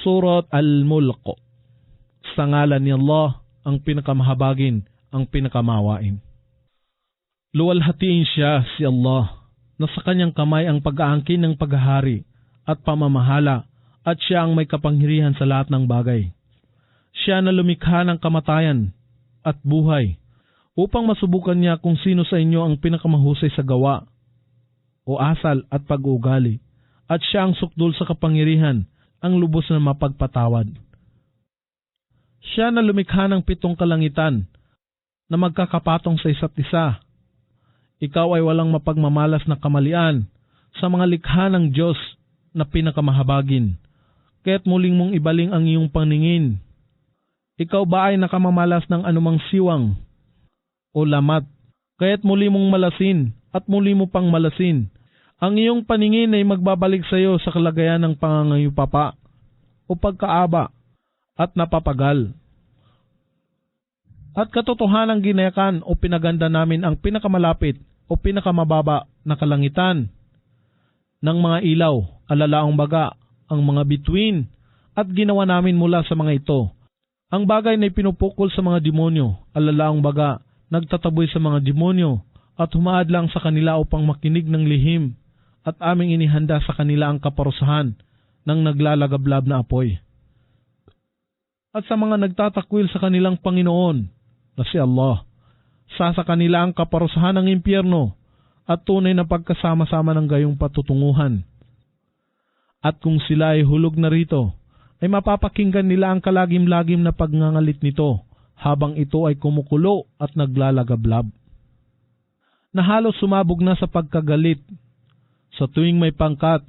Surat Al-Mulk. Sa ngalan ni Allah, ang pinakamahabagin, ang pinakamawain. Luwalhatiin siya si Allah, na sa kanyang kamay ang pag-aangkin ng paghahari at pamamahala, at siya ang may kapangyarihan sa lahat ng bagay. Siya na lumikha ng kamatayan at buhay, upang masubukan niya kung sino sa inyo ang pinakamahusay sa gawa o asal at pag-uugali, at siya ang sukdul sa kapangyarihan, ang lubos na mapagpatawad. Siya na lumikha ng 7 kalangitan na magkakapatong sa isa't isa. Ikaw ay walang mapagmamalas na kamalian sa mga likha ng Diyos na pinakamahabagin, kaya't muling mong ibaling ang iyong paningin. Ikaw ba ay nakamamalas ng anumang siwang o lamat, kaya't muli mong malasin at muli mo pang malasin. Ang iyong paningin ay magbabalik sa iyo sa kalagayan ng pangangayupapa o pagkaaba at napapagal. At katotohanang ginayakan o pinaganda namin ang pinakamalapit o pinakamababa na kalangitan ng mga ilaw, alalaong baga, ang mga bituin, at ginawa namin mula sa mga ito ang bagay na pinupukol sa mga demonyo, alalaong baga, nagtataboy sa mga demonyo, at humaadlang sa kanila upang makinig ng lihim, at aming inihanda sa kanila ang kaparusahan ng naglalagablab na apoy. At sa mga nagtatakwil sa kanilang Panginoon, na si Allah, sa kanila ang kaparusahan ng impyerno, at tunay na pagkasama-sama ng gayong patutunguhan. At kung sila ay hulog na rito, ay mapapakinggan nila ang kalagim-lagim na pagngangalit nito, habang ito ay kumukulo at naglalagablab, na halos sumabog na sa pagkagalit. Sa tuwing may pangkat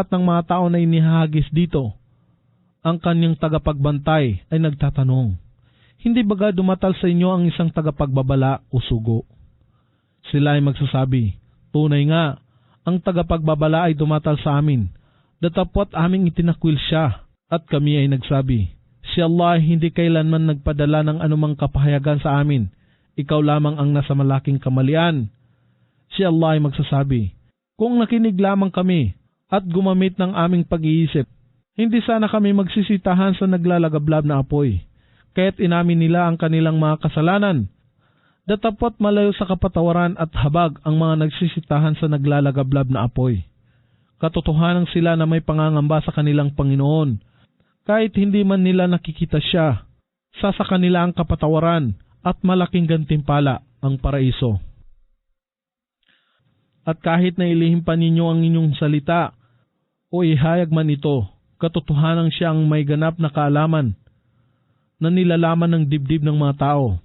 ng mga tao na inihahagis dito, ang kanyang tagapagbantay ay nagtatanong, hindi baga dumatal sa inyo ang isang tagapagbabala o sugo? Sila ay magsasabi, tunay nga, ang tagapagbabala ay dumatal sa amin, datapwat aming itinakwil siya. At kami ay nagsabi, si Allah ay hindi kailanman nagpadala ng anumang kapahayagan sa amin, ikaw lamang ang nasa malaking kamalian. Si Allah ay magsasabi, kung nakinig lamang kami at gumamit ng aming pag-iisip, hindi sana kami magsisitahan sa naglalagablab na apoy, kaya't inamin nila ang kanilang mga kasalanan. Datapwat malayo sa kapatawaran at habag ang mga nagsisitahan sa naglalagablab na apoy. Katotohanan sila na may pangangamba sa kanilang Panginoon, kahit hindi man nila nakikita siya, sa kanila ang kapatawaran at malaking gantimpala ang paraiso. At kahit na ilihim pa ninyo ang inyong salita o ihayag man ito, katotohanan siya ang may ganap na kaalaman na nilalaman ng dibdib ng mga tao.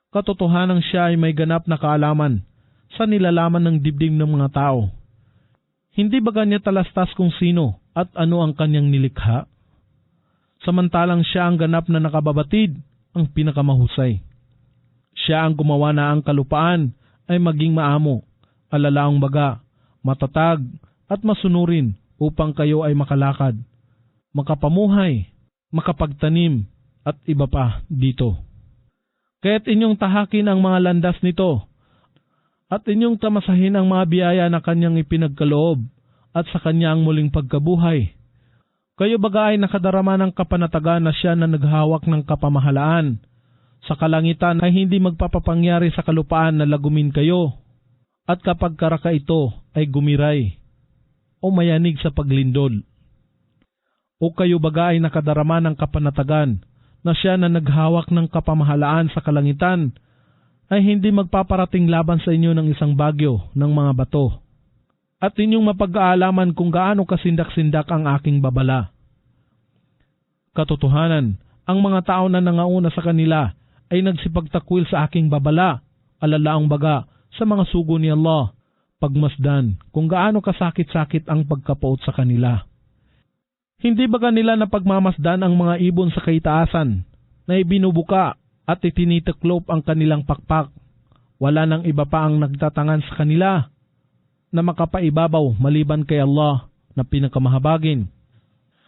Katotohanan siya ay may ganap na kaalaman sa nilalaman ng dibdib ng mga tao. Hindi ba niya talastas kung sino at ano ang kanyang nilikha? Samantalang siya ang ganap na nakababatid, ang pinakamahusay. Siya ang gumawa na ang kalupaan ay maging maamo, alalaong baga, matatag at masunurin upang kayo ay makalakad, makapamuhay, makapagtanim at iba pa dito. Kaya't inyong tahakin ang mga landas nito at inyong tamasahin ang mga biyaya na kanyang ipinagkaloob at sa kanya ang muling pagkabuhay. Kayo baga ay nakadarama ng kapanatagan na siya na naghawak ng kapamahalaan sa kalangitan ay hindi magpapapangyari sa kalupaan na lagumin kayo. At kapag karaka ito ay gumiray o mayanig sa paglindol, o kayo baga ay nakadarama ng kapanatagan na siya na naghawak ng kapamahalaan sa kalangitan ay hindi magpaparating laban sa inyo ng isang bagyo ng mga bato, at inyong mapag-aalaman kung gaano kasindak-sindak ang aking babala. Katotohanan, ang mga tao na nangauna sa kanila ay nagsipagtakwil sa aking babala, alalaang baga, sa mga sugo ni Allah, pagmasdan kung gaano kasakit-sakit ang pagkapaot sa kanila. Hindi baga nila napagmamasdan ang mga ibon sa kaitaasan na ibinubuka at itinitiklop ang kanilang pakpak? Wala nang iba pa ang nagtatangan sa kanila na makapaibabaw maliban kay Allah na pinakamahabagin.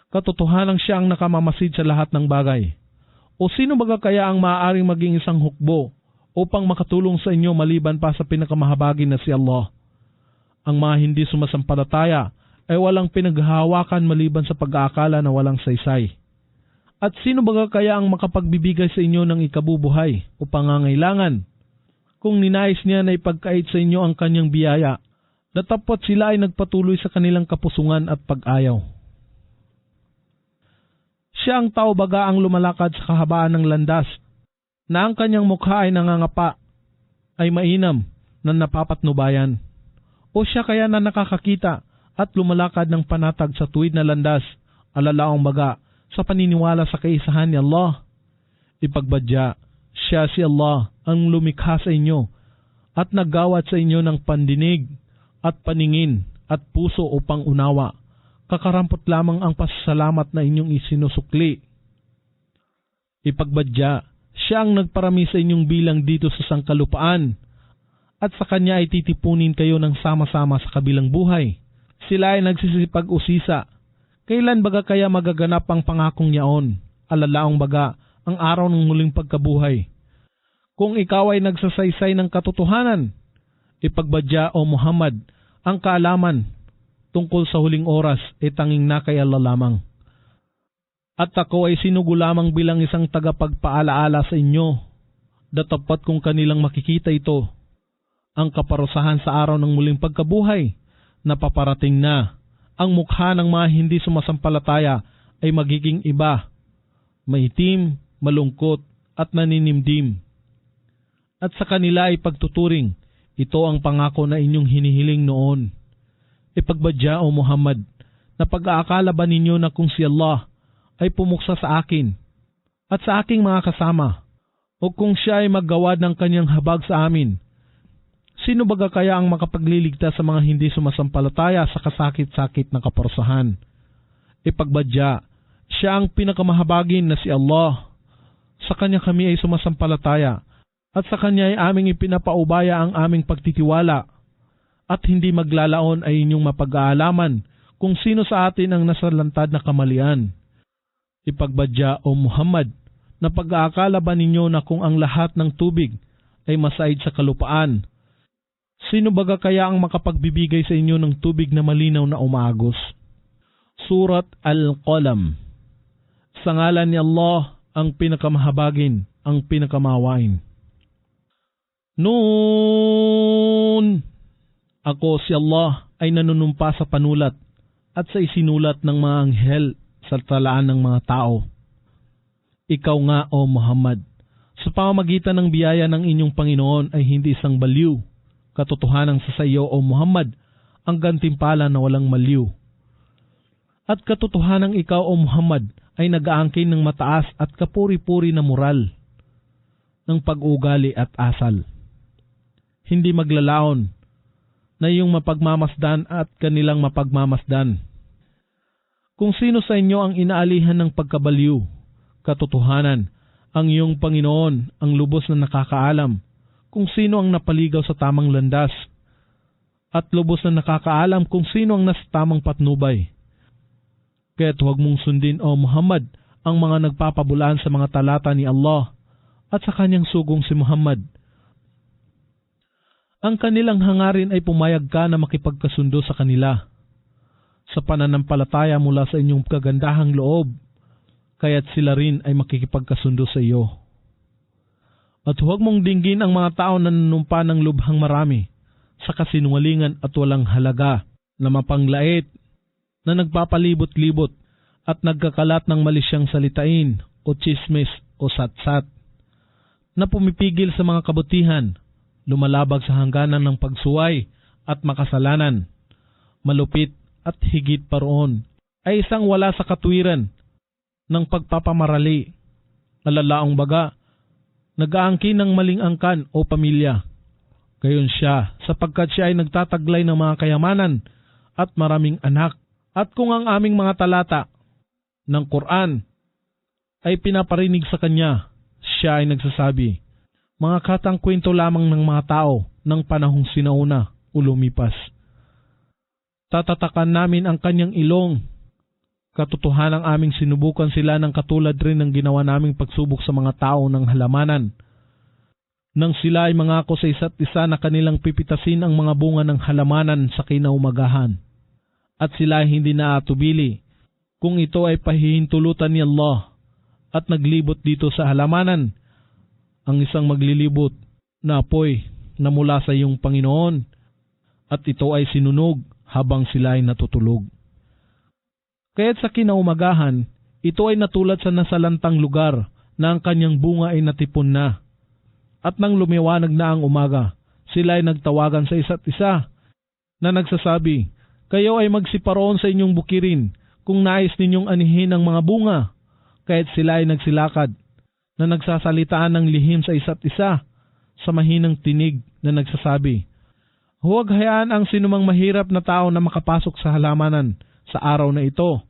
Katotohanan siya ang nakamamasid sa lahat ng bagay. O sino baga kaya ang maaaring maging isang hukbo upang makatulong sa inyo maliban pa sa pinakamahabagin na si Allah? Ang mga hindi sumasampalataya ay walang pinaghahawakan maliban sa pag-aakala na walang saysay. At sino baga kaya ang makapagbibigay sa inyo ng ikabubuhay o pangangailangan? Kung ninais niya na ipagkait sa inyo ang kanyang biyaya, datapot sila ay nagpatuloy sa kanilang kapusungan at pag-ayaw. Siya ang tao baga ang lumalakad sa kahabaan ng landas, na ang kanyang mukha ay nangangapa, ay mainam na napapatnubayan. O siya kaya na nakakakita at lumalakad ng panatag sa tuwid na landas, alalaong baga sa paniniwala sa kaisahan ni Allah. Ipagbadya, siya si Allah ang lumikha sa inyo at naggawat sa inyo ng pandinig at paningin at puso upang unawa. Kakarampot lamang ang pasasalamat na inyong isinusukli. Ipagbadya, siya ang nagparami sa inyong bilang dito sa sangkalupaan at sa kanya ay titipunin kayo ng sama-sama sa kabilang buhay. Sila ay nagsisipag-usisa. Kailan baga kaya magaganap ang pangakong yaon? Alalaong baga ang araw ng muling pagkabuhay. Kung ikaw ay nagsasaysay ng katotohanan, ipagbadya o Muhammad, ang kaalaman tungkol sa huling oras ay tanging na kay Allah lamang. At ako ay sinugo lamang bilang isang tagapagpaalaala sa inyo. Datapat kung kanilang makikita ito, ang kaparusahan sa araw ng muling pagkabuhay na paparating na. Ang mukha ng mga hindi sumasampalataya ay magiging iba, maitim, malungkot at naninimdim. At sa kanila ay pagtuturing, ito ang pangako na inyong hinihiling noon. Ipagbadya o Muhammad, na pag-aakala ba ninyo na kung si Allah ay pumuksa sa akin at sa aking mga kasama, o kung siya ay maggawad ng kanyang habag sa amin, sino baga kaya ang makapagliligtas sa mga hindi sumasampalataya sa kasakit-sakit na kaparusahan? Ipagbadya, siya ang pinakamahabagin na si Allah. Sa kanya kami ay sumasampalataya at sa kanya ay aming ipinapaubaya ang aming pagtitiwala at hindi maglalaon ay inyong mapag-aalaman kung sino sa atin ang nasalantad na kamalian. Ipagbadya o Muhammad, na pag-aakala ba ninyo na kung ang lahat ng tubig ay masaid sa kalupaan, sino baga kaya ang makapagbibigay sa inyo ng tubig na malinaw na umaagos? Surat Al-Qalam. Sa ngalan ni Allah, ang pinakamahabagin, ang pinakamawain. Noon, ako si Allah ay nanunumpa sa panulat at sa isinulat ng mga anghel sa talaan ng mga tao. Ikaw nga o Muhammad, sa pamamagitan ng biyaya ng inyong Panginoon ay hindi isang baliw. Katotohanan sa iyo o Muhammad, ang gantimpala na walang maliw. At katotohanan ikaw o Muhammad ay nag-aangkin ng mataas at kapuri-puri na moral, ng pag-ugali at asal. Hindi maglalaon na iyong mapagmamasdan at kanilang mapagmamasdan. Kung sino sa inyo ang inaalihan ng pagkabaliw, katotohanan, ang iyong Panginoon ang lubos na nakakaalam kung sino ang napaligaw sa tamang landas at lubos na nakakaalam kung sino ang nasa tamang patnubay. Kaya't huwag mong sundin o Muhammad ang mga nagpapabulaan sa mga talata ni Allah at sa kanyang sugong si Muhammad. Ang kanilang hangarin ay pumayag ka na makipagkasundo sa kanila sa pananampalataya mula sa inyong kagandahang loob, kaya't sila rin ay makikipagkasundo sa iyo. At huwag mong dinggin ang mga tao na nanumpa ng lubhang marami sa kasinungalingan at walang halaga na mapanglait, na nagpapalibot-libot at nagkakalat ng malisyang salitain o chismis o satsat, na pumipigil sa mga kabutihan, lumalabag sa hangganan ng pagsuway at makasalanan, malupit at higit pa roon, ay isang wala sa katwiran ng pagpapamarali, alalaong baga, nag-aangkin ng maling angkan o pamilya. Gayon siya, sapagkat siya ay nagtataglay ng mga kayamanan at maraming anak. At kung ang aming mga talata ng Quran ay pinaparinig sa kanya, siya ay nagsasabi, mga katang kwento lamang ng mga tao ng panahong sinauna o lumipas. Tatatakan namin ang kanyang ilong. Katotohanang aming sinubukan sila ng katulad rin ng ginawa naming pagsubok sa mga tao ng halamanan. Nang sila ay mangako sa isa't isa na kanilang pipitasin ang mga bunga ng halamanan sa kinaumagahan. at sila ay hindi naatubili kung ito ay pahihintulutan ni Allah at naglibot dito sa halamanan ang isang maglilibot na apoy na mula sa iyong Panginoon at ito ay sinunog habang sila ay natutulog. Kaya't sa kinaumagahan, ito ay natulad sa nasalantang lugar na ang kanyang bunga ay natipon na. At nang lumiwanag na ang umaga, sila ay nagtawagan sa isa't isa na nagsasabi, "Kayo ay magsiparoon sa inyong bukirin kung nais ninyong anihin ang mga bunga." Kaya't sila ay nagsilakad na nagsasalitaan ng lihim sa isa't isa sa mahinang tinig na nagsasabi, "Huwag hayaan ang sinumang mahirap na tao na makapasok sa halamanan sa araw na ito."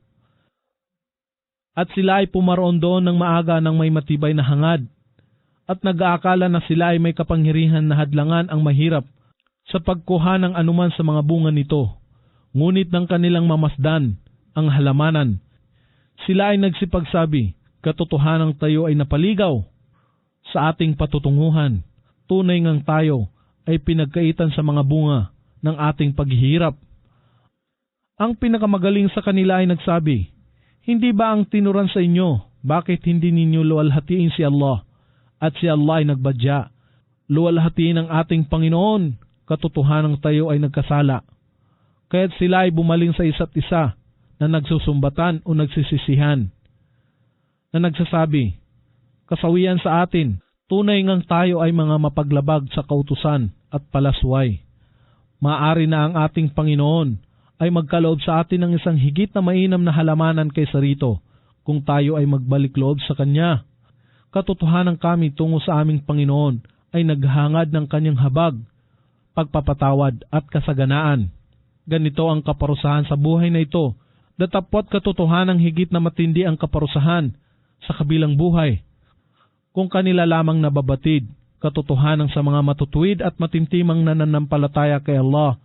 At sila ay pumaroon doon ng maaga ng may matibay na hangad at nag-aakala na sila ay may kapangyarihan na hadlangan ang mahirap sa pagkuha ng anuman sa mga bunga nito. Ngunit ng kanilang mamasdan ang halamanan, sila ay nagsipagsabi, "Katotohanang tayo ay napaligaw sa ating patutunguhan. Tunay ngang tayo ay pinagkaitan sa mga bunga ng ating paghihirap." Ang pinakamagaling sa kanila ay nagsabi, "Hindi ba ang tinuran sa inyo, bakit hindi ninyo luwalhatiin si Allah?" At si Allah ay nagbadya, "Luwalhatiin ang ating Panginoon, katotohanang tayo ay nagkasala." Kaya't sila ay bumaling sa isa't isa na nagsusumbatan o nagsisisihan, na nagsasabi, "Kasawian sa atin, tunay ngang tayo ay mga mapaglabag sa kautusan at palasway. Maaari na ang ating Panginoon ay magkaloob sa atin ng isang higit na mainam na halamanan kaysa rito kung tayo ay magbalik loob sa Kanya. Katotohanan kami tungo sa aming Panginoon ay naghangad ng Kanyang habag, pagpapatawad at kasaganaan. Ganito ang kaparusahan sa buhay na ito, datapwat katotohanang higit na matindi ang kaparusahan sa kabilang buhay. Kung kanila lamang nababatid, katotohanan sa mga matutuwid at matimtimang nananampalataya kay Allah,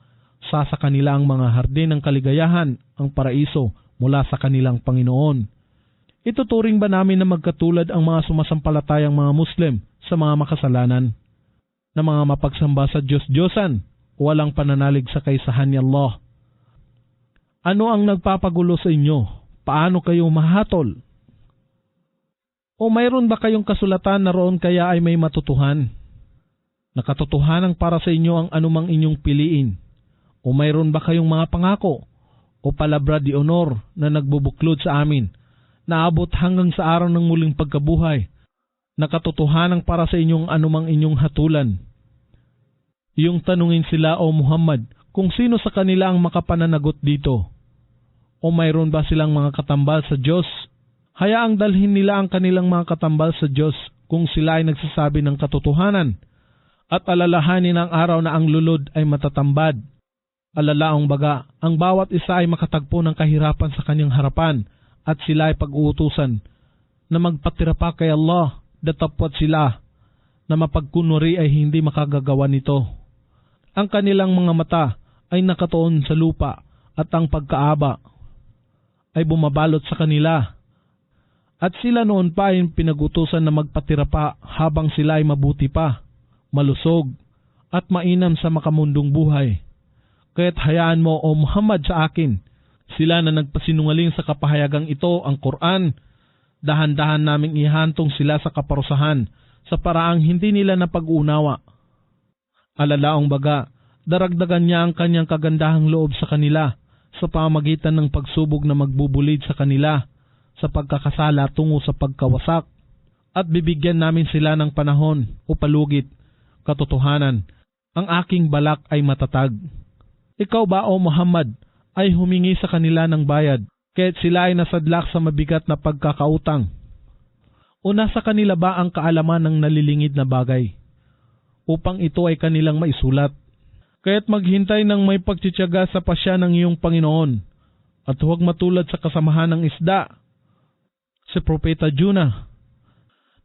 sa kanila ang mga hardin ng kaligayahan, ang paraiso mula sa kanilang Panginoon. Ituturing ba namin na magkatulad ang mga sumasampalatayang mga Muslim sa mga makasalanan, na mga mapagsamba sa Diyos-Diyosan o walang pananalig sa kaisahan ni Allah? Ano ang nagpapagulo sa inyo? Paano kayo mahatol? O mayroon ba kayong kasulatan na roon kaya ay may matutuhan? Nakatotohanang para sa inyo ang anumang inyong piliin? O mayroon ba kayong mga pangako o palabra di honor na nagbubuklod sa amin, naabot hanggang sa araw ng muling pagkabuhay, nakatotohanang para sa inyong anumang inyong hatulan? Iyong tanungin sila, O Muhammad, kung sino sa kanila ang makapananagot dito. O mayroon ba silang mga katambal sa Diyos? Hayaang dalhin nila ang kanilang mga katambal sa Diyos kung sila ay nagsasabi ng katotohanan, at alalahanin ang araw na ang lulod ay matatambad. Alalaong baga, ang bawat isa ay makatagpo ng kahirapan sa kanyang harapan, at sila ay pag-uutusan na magpatira pa kay Allah, datapwat sila na mapagkunwari ay hindi makagagawa nito. Ang kanilang mga mata ay nakatuon sa lupa at ang pagkaaba ay bumabalot sa kanila. At sila noon pa ay pinagutusan na magpatira pa habang sila ay mabuti pa, malusog at mainam sa makamundong buhay. Kaya't hayaan mo, O Muhammad, sa akin sila na nagpasinungaling sa kapahayagang ito, ang Quran. Dahan-dahan naming ihantong sila sa kaparusahan sa paraang hindi nila napag-uunawa. Alalaong baga, daragdagan niya ang kanyang kagandahang loob sa kanila sa pamagitan ng pagsubog na magbubulid sa kanila sa pagkakasala tungo sa pagkawasak, at bibigyan namin sila ng panahon o palugit. Katotohanan, ang aking balak ay matatag. Ikaw ba, O Muhammad, ay humingi sa kanila ng bayad, kaya't sila ay nasadlak sa mabigat na pagkakautang? O nasa kanila ba ang kaalaman ng nalilingid na bagay, upang ito ay kanilang maisulat? Kaya't maghintay ng may pagtitiyaga sa pasya ng iyong Panginoon, at huwag matulad sa kasamahan ng isda, si Propeta Jonah,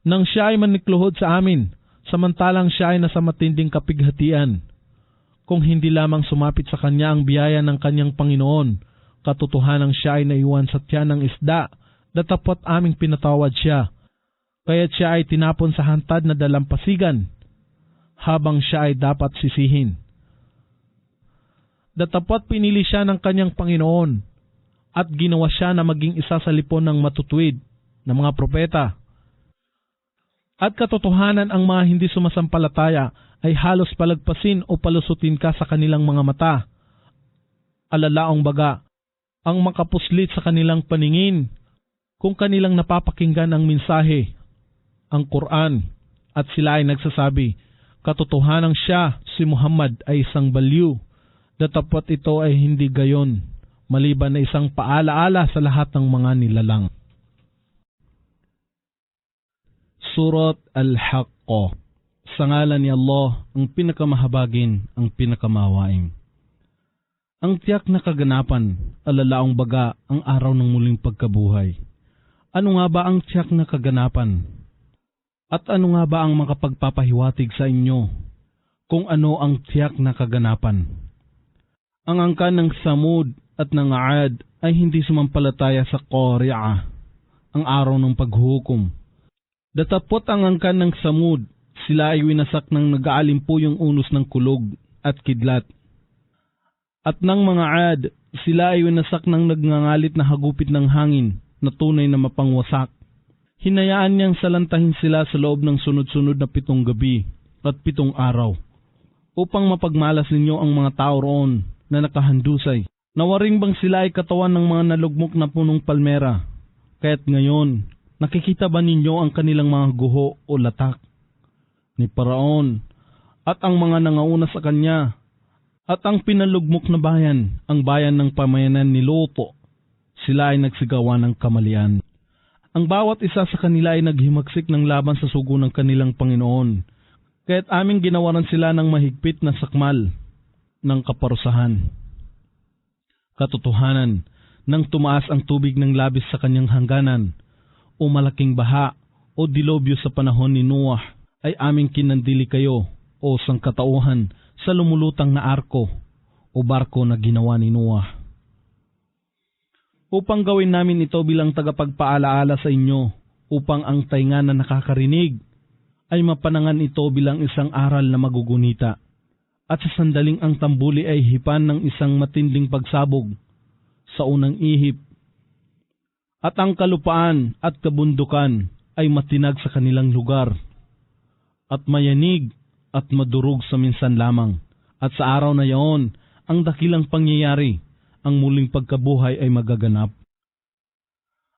nang siya ay manikluhod sa amin, samantalang siya ay nasa matinding kapighatian. Kung hindi lamang sumapit sa kanya ang biyaya ng kanyang Panginoon, katotohanang siya ay naiwan sa tiyan ng isda, datapwat aming pinatawad siya. Kaya't siya ay tinapon sa hantad na dalampasigan, habang siya ay dapat sisihin. Datapwat pinili siya ng kanyang Panginoon at ginawa siya na maging isa sa lipon ng matutuwid na mga propeta. At katotohanan ang mga hindi sumasampalataya ay halos palagpasin o palusutin ka sa kanilang mga mata. Alalaong baga, ang makapuslit sa kanilang paningin kung kanilang napapakinggan ang mensahe, ang Quran, at sila ay nagsasabi, katotohanan siya, si Muhammad ay isang baliw. Datapwat ito ay hindi gayon, maliban na isang paalaala sa lahat ng mga nilalang. Surat Al-Haqqah. Sa ngalan ni Allah, ang pinakamahabagin, ang pinakamahawain. Ang tiyak na kaganapan, alalaong baga, ang araw ng muling pagkabuhay. Ano nga ba ang tiyak na kaganapan? At ano nga ba ang makapagpapahiwatig sa inyo kung ano ang tiyak na kaganapan? Ang angkan ng Samud at ng Aad ay hindi sumampalataya sa Qari'ah, ang araw ng paghuhukom. Datapot ang angkan ng Samud, sila ay winasak ng nag-aalimpuyong unos ng kulog at kidlat. At ng mga Aad, sila ay winasak ng nagngangalit na hagupit ng hangin na tunay na mapangwasak. Hinayaan niyang salantahin sila sa loob ng sunod-sunod na 7 gabi at 7 araw upang mapagmalas ninyo ang mga tao roon na nakahandusay. Nawaring bang sila ay katawan ng mga nalugmok na punong palmera? Kaya't ngayon, nakikita ba ninyo ang kanilang mga guho o latak? Ni Paraon at ang mga nangauna sa kanya at ang pinalugmok na bayan, ang bayan ng pamayanan ni Luto, sila ay nagsigawa ng kamalian. Ang bawat isa sa kanila ay naghimagsik ng laban sa sugo ng kanilang Panginoon, kaya't aming ginawaran sila ng mahigpit na sakmal ng kaparusahan. Katotohanan, nang tumaas ang tubig ng labis sa kanyang hangganan, o malaking baha, o dilobyo sa panahon ni Noah, ay aming kinandili kayo, o sangkatauhan, sa lumulutang na arko, o barko na ginawa ni Noah. Upang gawin namin ito bilang tagapagpaalaala sa inyo, upang ang tainga na nakakarinig, ay mapanangan ito bilang isang aral na magugunita, at sa sandaling ang tambuli ay hipan ng isang matinding pagsabog sa unang ihip, at ang kalupaan at kabundukan ay matinag sa kanilang lugar, at mayanig at madurog sa minsan lamang, at sa araw na yaon, ang dakilang pangyayari, ang muling pagkabuhay ay magaganap.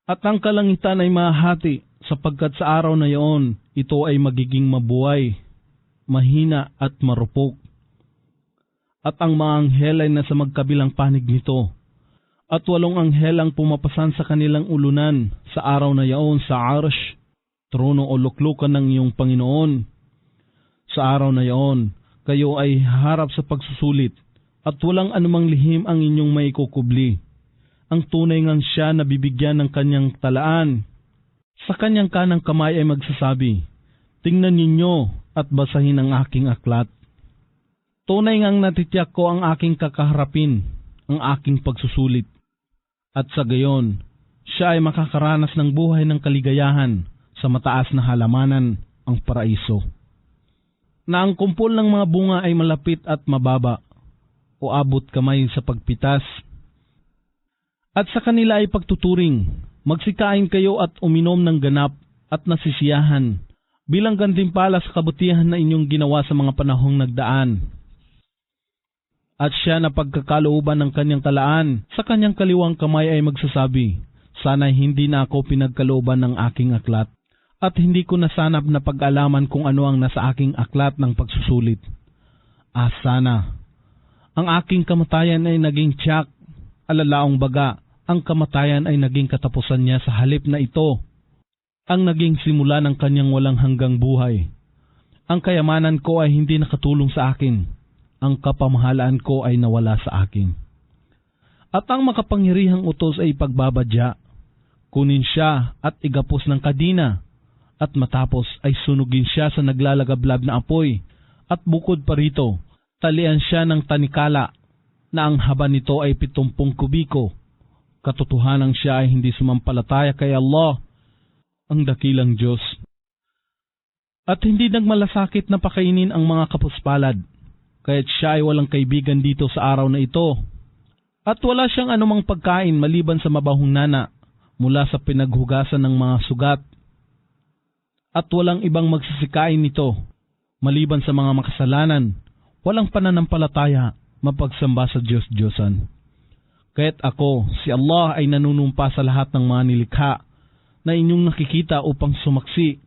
At ang kalangitan ay mahati, sapagkat sa araw na yaon, ito ay magiging mabuhay, mahina at marupok. At ang mga anghel ay nasa magkabilang panig nito, at 8 anghel ang pumapasan sa kanilang ulunan sa araw na yaon sa Arsh, trono o luklukan ng iyong Panginoon. Sa araw na yaon, kayo ay harap sa pagsusulit, at walang anumang lihim ang inyong maikukubli. Ang tunay ngang siya na bibigyan ng kanyang talaan. Sa kanyang kanang kamay ay magsasabi, tingnan ninyo at basahin ang aking aklat. Tunay ngang natitiyak ko ang aking kakaharapin, ang aking pagsusulit. At sa gayon, siya ay makakaranas ng buhay ng kaligayahan sa mataas na halamanan, ang paraiso. Na ang kumpol ng mga bunga ay malapit at mababa, o abot kamay sa pagpitas. At sa kanila ay pagtuturing, magsikain kayo at uminom ng ganap at nasisiyahan, bilang gantimpala sa kabutihan na inyong ginawa sa mga panahong nagdaan. At siya na pagkakalooban ng kanyang talaan, sa kanyang kaliwang kamay ay magsasabi, sana hindi na ako pinagkalooban ng aking aklat, at hindi ko nasanap na pag-alaman kung ano ang nasa aking aklat ng pagsusulit. Sana ang aking kamatayan ay naging tiyak, alalaong baga, ang kamatayan ay naging katapusan niya sa halip na ito, ang naging simula ng kanyang walang hanggang buhay. Ang kayamanan ko ay hindi nakatulong sa akin, ang kapamahalaan ko ay nawala sa akin. At ang makapangyarihang utos ay pagbabadya, kunin siya at igapos ng kadina, at matapos ay sunugin siya sa naglalagablab na apoy, at bukod pa rito, talian siya ng tanikala, na ang haba nito ay 70 kubiko. Katotohanan siya ay hindi sumampalataya kay Allah, ang dakilang Diyos. At hindi nagmalasakit na pakainin ang mga kapuspalad, kaya't siya ay walang kaibigan dito sa araw na ito. At wala siyang anumang pagkain maliban sa mabahong nana mula sa pinaghugasan ng mga sugat. At walang ibang magsisikain nito maliban sa mga makasalanan, walang pananampalataya, mapagsamba sa Diyos-Diyosan. Kaya't ako, si Allah ay nanunumpa sa lahat ng mga nilikha na inyong nakikita upang sumaksi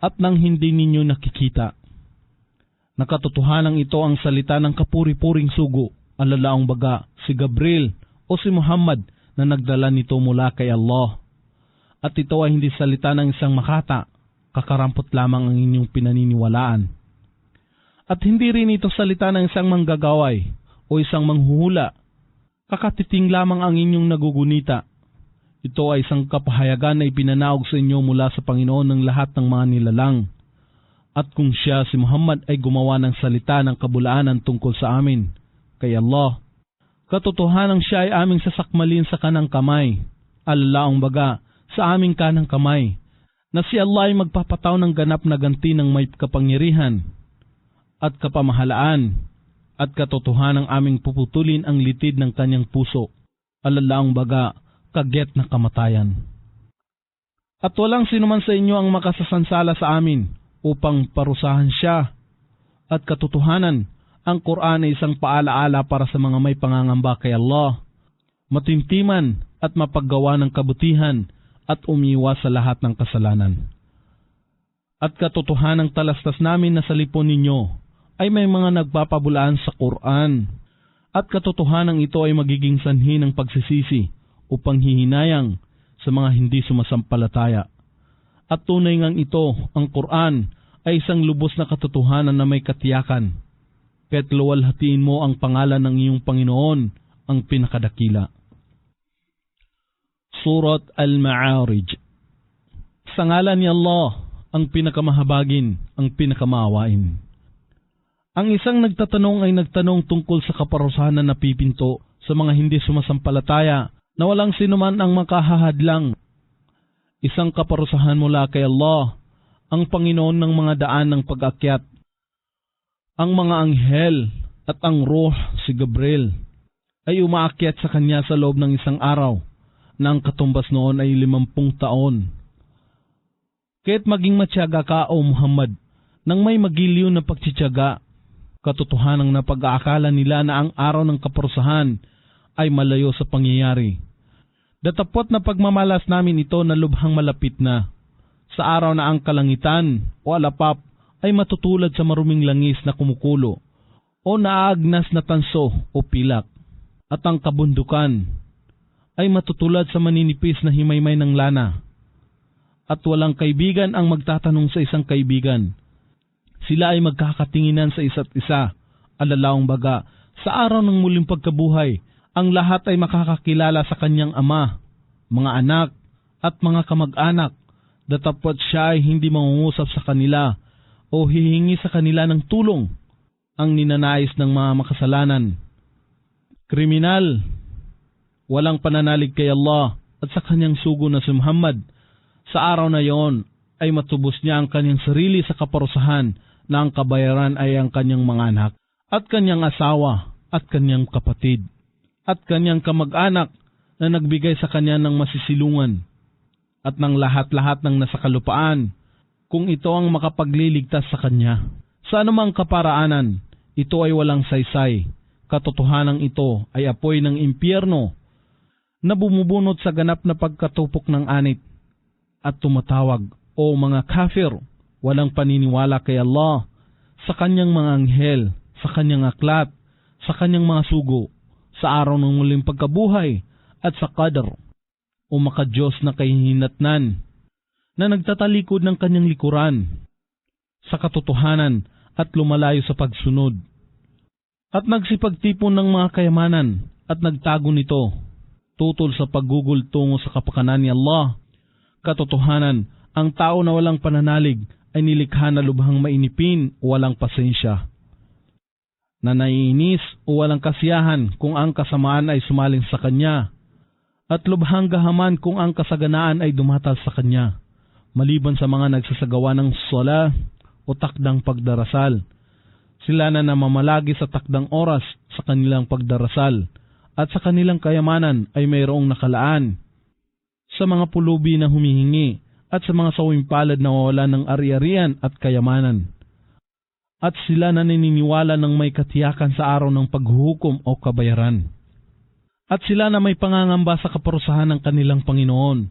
at nang hindi ninyo nakikita. Nakatotohanan ito ang salita ng kapuri-puring sugo, alalaong baga, si Gabriel o si Muhammad na nagdala nito mula kay Allah. At ito ay hindi salita ng isang makata, kakarampot lamang ang inyong pinaniniwalaan. At hindi rin ito salita ng isang manggagaway o isang manghuhula, kakatiting lamang ang inyong nagugunita. Ito ay isang kapahayagan na ipinanaog sa inyo mula sa Panginoon ng lahat ng mga nilalang. At kung siya, si Muhammad, ay gumawa ng salita ng kabulaanan tungkol sa amin, kay Allah, katotohanan siya ay aming sasakmalin sa kanang kamay, alalaong baga, sa aming kanang kamay, na si Allah ay magpapataw ng ganap na ganti ng may kapangyarihan at kapamahalaan, at katotohanan aming puputulin ang litid ng kanyang puso, alalaong baga, kagyat na kamatayan. At walang sinuman sa inyo ang makasasansala sa amin upang parusahan siya. At katotohanan, ang Quran ay isang paalaala para sa mga may pangangamba kay Allah, matintiman at mapaggawa ng kabutihan at umiwas sa lahat ng kasalanan. At katotohanang talastas namin na sa lipon ninyo ay may mga nagpapabulaan sa Quran. At katotohanang ito ay magiging sanhi ng pagsisisi upang hihinayang sa mga hindi sumasampalataya. At tunay ngang ito, ang Quran, ay isang lubos na katotohanan na may katiyakan. Kaya't luwalhatiin mo ang pangalan ng iyong Panginoon, ang pinakadakila. Surat Al-Ma'arij. Sa ngalan ni Allah, ang pinakamahabagin, ang pinakamaawain. Ang isang nagtatanong ay nagtanong tungkol sa kaparusahan na napipinto sa mga hindi sumasampalataya na walang sinuman ang makahahadlang. Isang kaparusahan mula kay Allah, ang Panginoon ng mga daan ng pag-akyat, ang mga anghel at ang ruh, si Gabriel, ay umaakyat sa kanya sa loob ng isang araw na ang katumbas noon ay 50 taon. Kaya't maging matyaga ka, O Muhammad, nang may magiliw na pagtsityaga. Katotohanang napag-aakala nila na ang araw ng kaparusahan ay malayo sa pangyayari. Datapot na pagmamalas namin ito na lubhang malapit na, sa araw na ang kalangitan o alapap ay matutulad sa maruming langis na kumukulo o naaagnas na tanso o pilak, at ang kabundukan ay matutulad sa maninipis na himaymay ng lana. At walang kaibigan ang magtatanong sa isang kaibigan. Sila ay magkakatinginan sa isa't isa, alalaong baga, sa araw ng muling pagkabuhay, ang lahat ay makakakilala sa kanyang ama, mga anak, at mga kamag-anak, datapot siya ay hindi mangungusap sa kanila o hihingi sa kanila ng tulong, ang ninanais ng mga makasalanan. Kriminal, walang pananalig kay Allah at sa kanyang sugo na si Muhammad, sa araw na yon ay matubos niya ang kanyang sarili sa kaparusahan na ang kabayaran ay ang kanyang mga anak at kanyang asawa at kanyang kapatid at kanyang kamag-anak na nagbigay sa kanya ng masisilungan at ng lahat-lahat ng nasa kalupaan, kung ito ang makapagliligtas sa kanya. Sa anumang kaparaanan, ito ay walang saysay. Katotohanang ito ay apoy ng impyerno na bumubunot sa ganap na pagkatupok ng anit at tumatawag, O mga kafir, walang paniniwala kay Allah, sa kanyang mga anghel, sa kanyang aklat, sa kanyang mga sugo, sa araw ng muling pagkabuhay, at sa qadr, o makadiyos na kahihinatnan, na nagtatalikod ng kanyang likuran, sa katotohanan at lumalayo sa pagsunod, at nagsipagtipon ng mga kayamanan, at nagtago nito, tutol sa paggugol tungo sa kapakanan ni Allah. Katotohanan, ang tao na walang pananalig ay nilikha na lubhang mainipin o walang pasensya, na naiinis o walang kasiyahan kung ang kasamaan ay sumaling sa kanya, at lubhang gahaman kung ang kasaganaan ay dumatal sa kanya, maliban sa mga nagsasagawa ng sala o takdang pagdarasal, Sila na namamalagi sa takdang oras sa kanilang pagdarasal at sa kanilang kayamanan ay mayroong nakalaan. Sa mga pulubi na humihingi at sa mga sawing palad na wala ng ari-arian at kayamanan. At sila na naniniwala ng may katiyakan sa araw ng paghuhukom o kabayaran. At sila na may pangangamba sa kaparusahan ng kanilang Panginoon,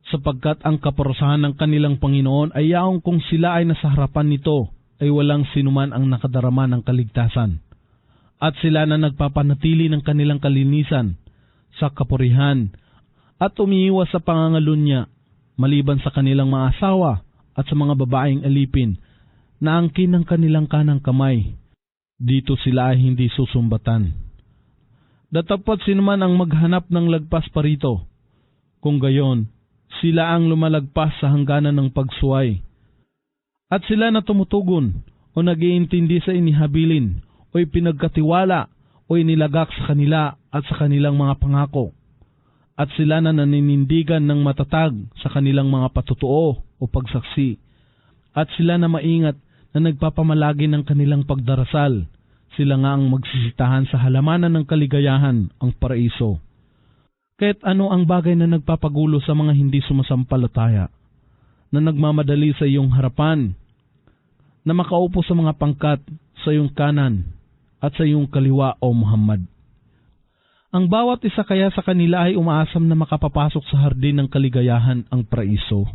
sapagkat ang kaparusahan ng kanilang Panginoon ay yaong kung sila ay nasa harapan nito, ay walang sinuman ang nakadarama ng kaligtasan. At sila na nagpapanatili ng kanilang kalinisan sa kapurihan at umiiwas sa pangangalunya maliban sa kanilang mga asawa at sa mga babaeng alipin na angkin ng kanilang kanang kamay. Dito sila ay hindi susumbatan. Datapot sinuman ang maghanap ng lagpas parito. Kung gayon, sila ang lumalagpas sa hangganan ng pagsuway. At sila na tumutugon o nag-iintindi sa inihabilin o ipinagkatiwala o inilagak sa kanila at sa kanilang mga pangako. At sila na naninindigan ng matatag sa kanilang mga patutuo o pagsaksi. At sila na maingat na nagpapamalagi ng kanilang pagdarasal. Sila nga ang magsisitahan sa halamanan ng kaligayahan, ang paraiso. Kahit ano ang bagay na nagpapagulo sa mga hindi sumasampalataya, na nagmamadali sa iyong harapan, na makaupo sa mga pangkat sa iyong kanan at sa iyong kaliwa, O Muhammad. Ang bawat isa kaya sa kanila ay umaasam na makapapasok sa hardin ng kaligayahan, ang paraiso.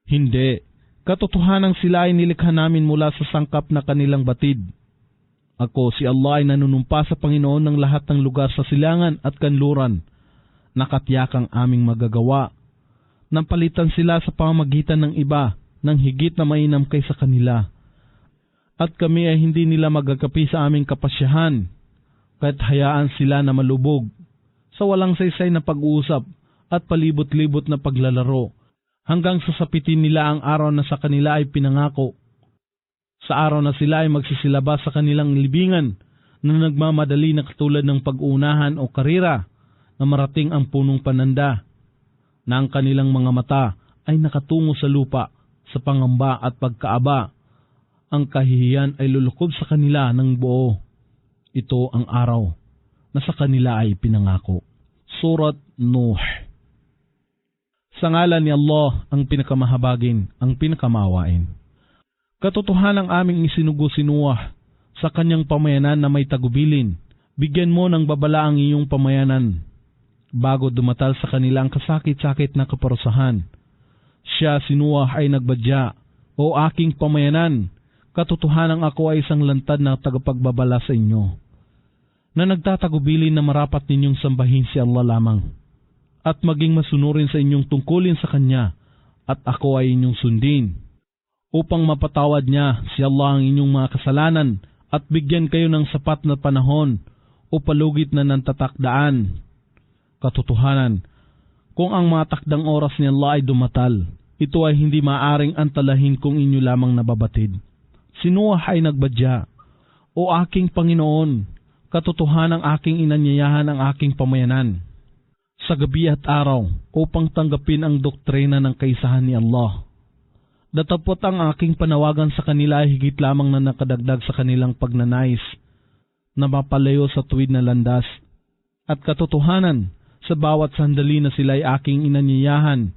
Hindi, katotohanan sila ay nilikha namin mula sa sangkap na kanilang batid. Ako, si Allah, ay nanunumpa sa Panginoon ng lahat ng lugar sa silangan at kanluran, nakatiyakang aming magagawa. Nang palitan sila sa pamamagitan ng iba, ng higit na mainam kaysa kanila. At kami ay hindi nila magagapi sa aming kapasyahan, kahit hayaan sila na malubog, sa walang saysay na pag-uusap at palibot-libot na paglalaro, hanggang sasapitin nila ang araw na sa kanila ay pinangako. Sa araw na sila ay magsisilabas sa kanilang libingan, na nagmamadali na katulad ng pag-uunahan o karira, na marating ang punong pananda, na ang kanilang mga mata ay nakatungo sa lupa, sa pangamba at pagkaaba. Ang kahihiyan ay lulukob sa kanila ng buo. Ito ang araw na sa kanila ay pinangako. Surat Nuh. Sa ngalan ni Allah, ang pinakamahabagin, ang pinakamaawain. Katotohanan ang aming isinugo-sinuwah sa kanyang pamayanan na may tagubilin. Bigyan mo ng babala ang iyong pamayanan bago dumatal sa kanila ang kasakit-sakit na kaparusahan. Siya, si Noah, ay nagbadya, O aking pamayanan, katotohanan ako ay isang lantad na tagapagbabala sa inyo, na nagtatagubilin na marapat ninyong sambahin si Allah lamang, at maging masunurin sa inyong tungkulin sa Kanya, at ako ay inyong sundin, upang mapatawad niya si Allah ang inyong mga kasalanan, at bigyan kayo ng sapat na panahon, o palugit na nantatakdaan. Katotohanan, kung ang mga takdang oras ni Allah ay dumatal, ito ay hindi maaring antalahin kung inyo lamang nababatid. Si Noah ay nagbadya, O aking Panginoon, katotohanan ang aking inanyayahan ang aking pamayanan sa gabi at araw upang tanggapin ang doktrina ng kaisahan ni Allah. Datapot ang aking panawagan sa kanila ay higit lamang na nakadagdag sa kanilang pagnanais na mapalayo sa tuwid na landas. At katotohanan, sa bawat sandali na sila ay aking inanyayahan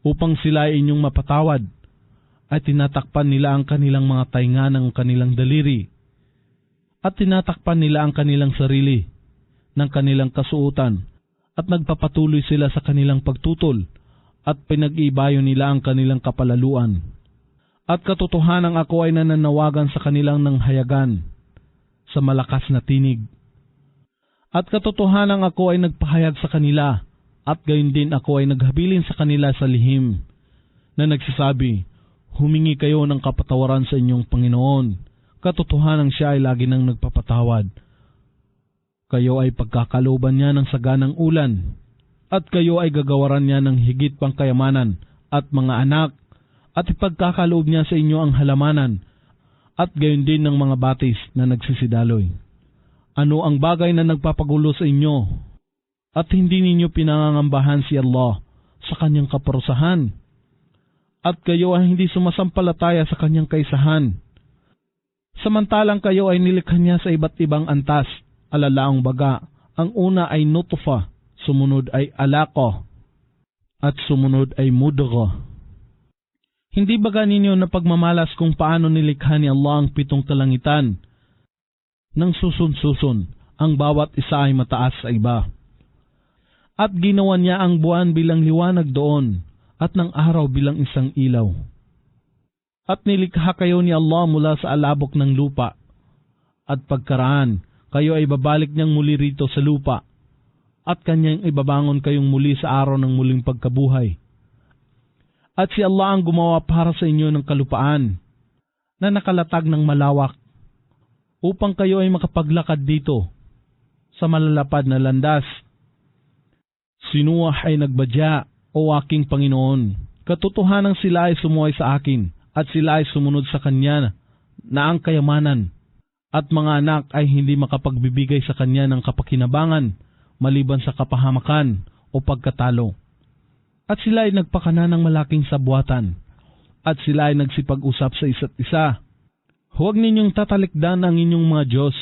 upang sila ay inyong mapatawad, ay tinatakpan nila ang kanilang mga tainga ng kanilang daliri, at tinatakpan nila ang kanilang sarili ng kanilang kasuotan, at nagpapatuloy sila sa kanilang pagtutol, at pinag-iibayo nila ang kanilang kapalaluan. At katotohanan ako ay nananawagan sa kanilang ng hayagan sa malakas na tinig. At katotohanan ako ay nagpahayag sa kanila, at gayon din ako ay naghabilin sa kanila sa lihim, na nagsasabi, humingi kayo ng kapatawaran sa inyong Panginoon. Katotohanan siya ay lagi nang nagpapatawad. Kayo ay pagkakalooban niya ng saganang ulan, at kayo ay gagawaran niya ng higit pang kayamanan at mga anak, at ipagkakaloob niya sa inyo ang halamanan, at gayon din ng mga batis na nagsisidaloy. Ano ang bagay na nagpapagulo sa inyo, at hindi ninyo pinangangambahan si Allah sa kanyang kaparusahan, at kayo ay hindi sumasampalataya sa kanyang kaisahan. Samantalang kayo ay nilikha niya sa iba't ibang antas, alalaong baga. Ang una ay nutfa, sumunod ay alaqa, at sumunod ay mudgha. Hindi baga ninyo na pagmamalas kung paano nilikha ni Allah ang 7 kalangitan? Nang susun-susun, ang bawat isa ay mataas sa iba. At ginawa niya ang buwan bilang liwanag doon, at ng araw bilang isang ilaw. At nilikha kayo ni Allah mula sa alabok ng lupa, at pagkaraan, kayo ay babalik niyang muli rito sa lupa, at kanyang ibabangon kayong muli sa araw ng muling pagkabuhay. At si Allah ang gumawa para sa inyo ng kalupaan na nakalatag ng malawak, upang kayo ay makapaglakad dito sa malalapad na landas. Si Nuh ay nagbadya, O aking Panginoon, katotohanang sila ay sumuway sa akin, at sila ay sumunod sa kanya na ang kayamanan at mga anak ay hindi makapagbibigay sa kanya ng kapakinabangan maliban sa kapahamakan o pagkatalo. At sila ay nagpakana ng malaking sabuatan, at sila ay nagsipag-usap sa isa't isa. Huwag ninyong tatalikdan ang inyong mga Diyos.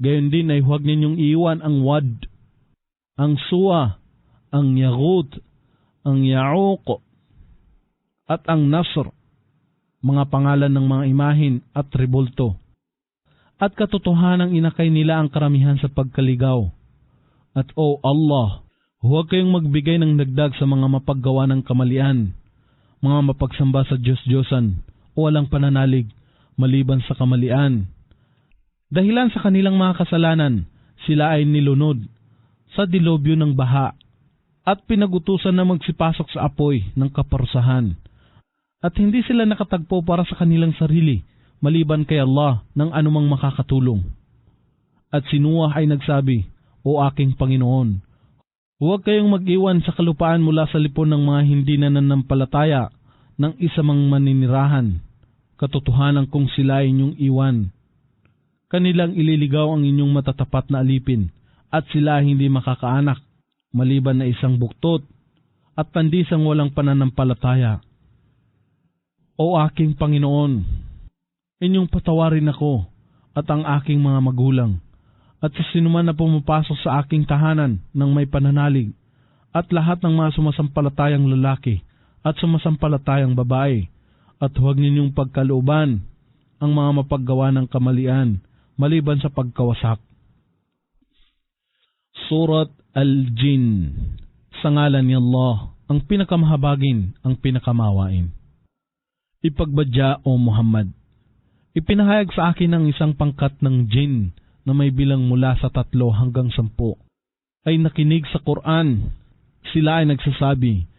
Gayon din ay huwag ninyong iiwan ang Wad, ang Suwa, ang Yaghut, ang Ya'uq, at ang Nasr, mga pangalan ng mga imahin at rebulto. At katotohanang inakay nila ang karamihan sa pagkaligaw. At O Allah, huwag kayong magbigay ng dagdag sa mga mapaggawa ng kamalian, mga mapagsamba sa Diyos-Diyosan o walang pananalig maliban sa kamalian. Dahilan sa kanilang mga kasalanan, sila ay nilunod sa dilobyo ng baha at pinagutusan na magsipasok sa apoy ng kaparusahan. At hindi sila nakatagpo para sa kanilang sarili, maliban kay Allah ng anumang makakatulong. At si Nuh ay nagsabi, O aking Panginoon, huwag kayong mag-iwan sa kalupaan mula sa lipon ng mga hindi nananampalataya ng isa mang maninirahan. Katotohanan kung sila ay inyong iwan, kanilang ililigaw ang inyong matatapat na alipin, at sila hindi makakaanak, maliban na isang buktot at pandisang walang pananampalataya. O aking Panginoon, inyong patawarin ako at ang aking mga magulang, at sa sinuman na pumapasok sa aking tahanan ng may pananalig, at lahat ng mga sumasampalatayang lalaki at sumasampalatayang babae, at huwag ninyong pagkalooban ang mga mapaggawa ng kamalian, maliban sa pagkawasak. Surat Al-Jin. Sa ngalan ni Allah, ang pinakamahabagin, ang pinakamawain. Ipagbadya, O Muhammad, ipinahayag sa akin ang isang pangkat ng jin na may bilang mula sa 3 hanggang 10 ay nakinig sa Quran. Sila ay nagsasabi,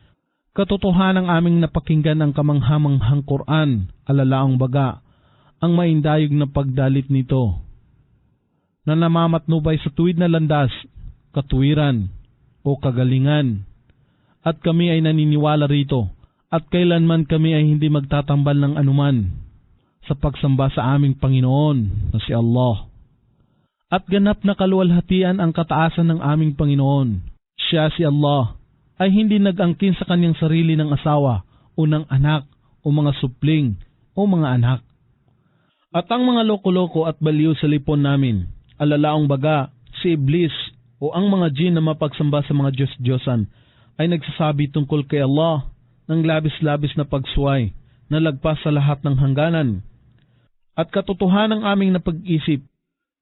katotohanang aming napakinggan ang kamanghamanghang Quran, alalaang baga, ang maindayog na pagdalit nito, na namamatnubay sa tuwid na landas, katuwiran, o kagalingan. At kami ay naniniwala rito, at kailanman kami ay hindi magtatambal ng anuman sa pagsamba sa aming Panginoon na si Allah. At ganap na kaluwalhatian ang kataasan ng aming Panginoon. Siya si Allah ay hindi nag-angkin sa kanyang sarili ng asawa o ng anak o mga supling o mga anak. At ang mga loko-loko at baliw sa lipon namin, alalaong baga, si Iblis o ang mga jin na mapagsamba sa mga Diyos-Diyosan ay nagsasabi tungkol kay Allah ng labis-labis na pagsuway na lagpas sa lahat ng hangganan. At katotohanan ng aming napag-isip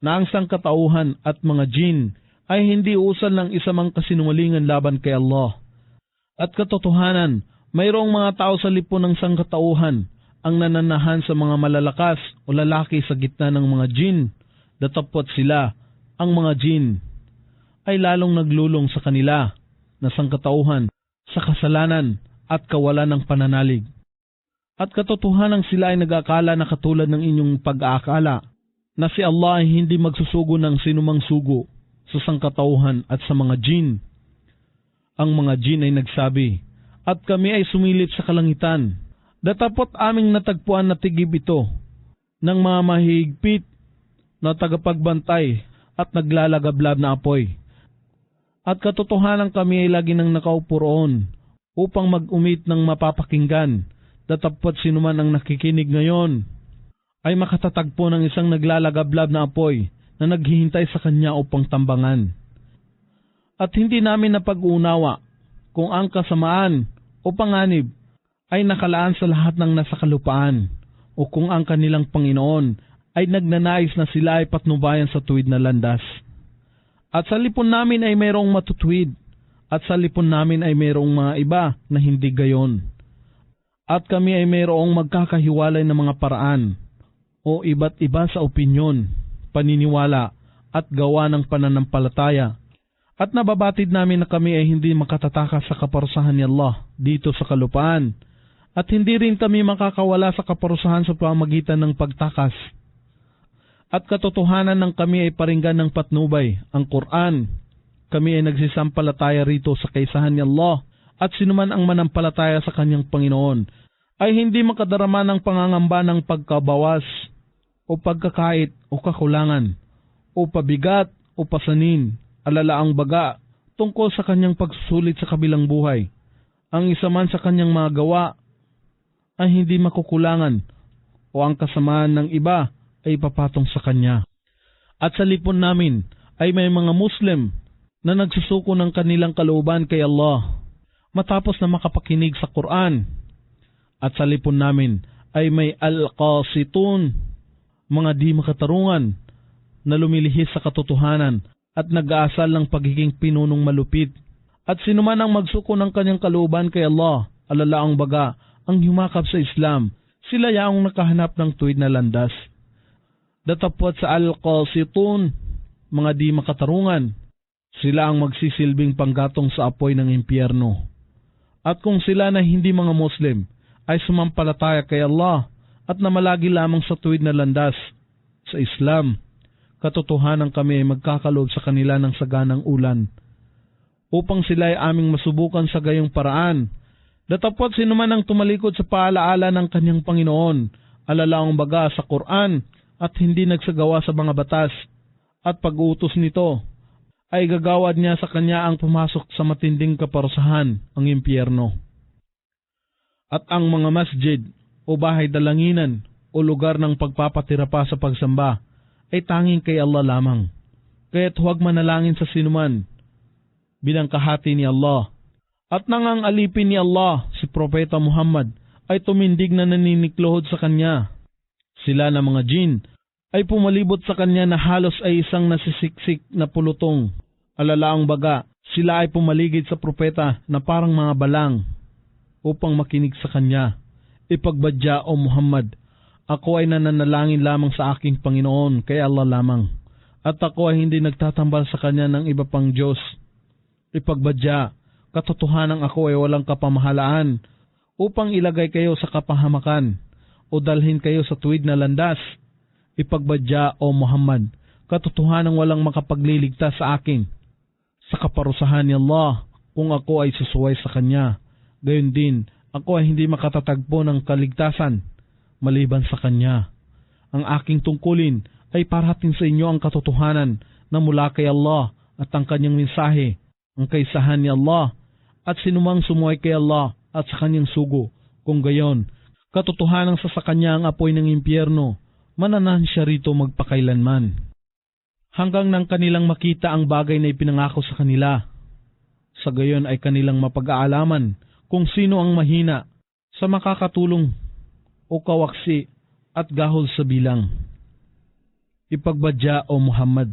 na ang sangkatauhan at mga jin ay hindi usal ng isa mang kasinungalingan laban kay Allah. At katotohanan, mayroong mga tao sa lipon ng sangkatauhan ang nananahan sa mga malalakas o lalaki sa gitna ng mga jin, datapot sila, ang mga jin, ay lalong naglulong sa kanila na sangkatauhan sa kasalanan at kawalan ng pananalig. At katotohanan sila ay nag-akala na katulad ng inyong pag-aakala na si Allah ay hindi magsusugo ng sinumang sugo sa sangkatauhan at sa mga jin. Ang mga jin ay nagsabi, at kami ay sumilip sa kalangitan, datapot aming natagpuan na tigib ito ng mga mahigpit na tagapagbantay at naglalagablab na apoy. At katotohanan kami ay lagi nang nakaupo roon upang mag-umit ng mapapakinggan, datapot sinuman ang nakikinig ngayon ay makatatagpo ng isang naglalagablab na apoy na naghihintay sa kanya upang tambangan. At hindi namin napag-unawa kung ang kasamaan o panganib ay nakalaan sa lahat ng nasa kalupaan o kung ang kanilang Panginoon ay nagnanais na sila ay patnubayan sa tuwid na landas. At sa lipon namin ay mayroong matutuwid at sa lipon namin ay mayroong mga iba na hindi gayon. At kami ay mayroong magkakahiwalay na mga paraan o iba't iba sa opinyon, paniniwala at gawa ng pananampalataya. At nababatid namin na kami ay hindi makatatakas sa kaparusahan ni Allah dito sa kalupaan. At hindi rin kami makakawala sa kaparusahan sa pamamagitan ng pagtakas. At katotohanan ng kami ay paringgan ng patnubay, ang Quran. Kami ay nagsisampalataya rito sa kaisahan ni Allah at sinuman ang manampalataya sa kanyang Panginoon ay hindi makadarama ng pangangamba ng pagkabawas o pagkakait o kakulangan o pabigat o pasanin, alalaang baga tungkol sa kanyang pagsusulit sa kabilang buhay. Ang isa man sa kanyang mga gawa ay hindi makukulangan o ang kasamaan ng iba ay papatong sa kanya. At sa lipon namin ay may mga Muslim na nagsusuko ng kanilang kalooban kay Allah matapos na makapakinig sa Quran. At sa lipon namin ay may al-qasitun, mga di makatarungan na lumilihis sa katotohanan at nag-aasal ng pagiging pinunong malupit. At sinuman ang magsuko ng kanyang kalooban kay Allah, alalaang baga ang humakap sa Islam, sila yaong nakahanap ng tuwid na landas. Datapwat sa al-qasitun, mga di makatarungan, sila ang magsisilbing panggatong sa apoy ng impyerno. At kung sila na hindi mga Muslim ay sumampalataya kay Allah at namalagi lamang sa tuwid na landas sa Islam, katotohanan kami ay magkakaloob sa kanila ng saganang ulan, upang sila ay aming masubukan sa gayong paraan. Datapwat sinuman ang tumalikod sa paalaala ng kanyang Panginoon, alalaang baga sa Quran, at hindi nagsagawa sa mga batas, at pag-uutos nito, ay gagawad niya sa kanya ang pumasok sa matinding kaparusahan, ang impyerno. At ang mga masjid, o bahay dalanginan, o lugar ng pagpapatira pa sa pagsamba, ay tanging kay Allah lamang. Kaya't huwag manalangin sa sinuman, bilang kahati ni Allah. At nangang alipin ni Allah, si Propeta Muhammad, ay tumindig na naniniklohod sa kanya. Sila na mga jin ay pumalibot sa kanya na halos ay isang nasisiksik na pulutong. Alalaang baga, sila ay pumaligid sa propeta na parang mga balang upang makinig sa kanya. Ipagbadya, O Muhammad, ako ay nananalangin lamang sa aking Panginoon kay Allah lamang, at ako ay hindi nagtatambal sa kanya ng iba pang Diyos. Ipagbadya, katotohanan ako ay walang kapamahalaan upang ilagay kayo sa kapahamakan o dalhin kayo sa tuwid na landas. Ipagbadya, O Muhammad, katotohanan walang makapagliligtas sa akin sa kaparusahan ni Allah kung ako ay susuway sa kanya. Gayon din, ako ay hindi makatatagpo ng kaligtasan maliban sa kanya. Ang aking tungkulin ay parating sa inyo ang katotohanan na mula kay Allah at ang kanyang mensahe, ang kaisahan ni Allah, at sinumang sumuway kay Allah at sa kanyang sugo. Kung gayon, katotohanan sa kanya ang apoy ng impyerno, mananahan siya rito magpakailanman. Hanggang nang kanilang makita ang bagay na ipinangako sa kanila. Sa gayon ay kanilang mapag-aalaman kung sino ang mahina sa makakatulong o kawaksi at gahol sa bilang. Ipagbadya, O Muhammad,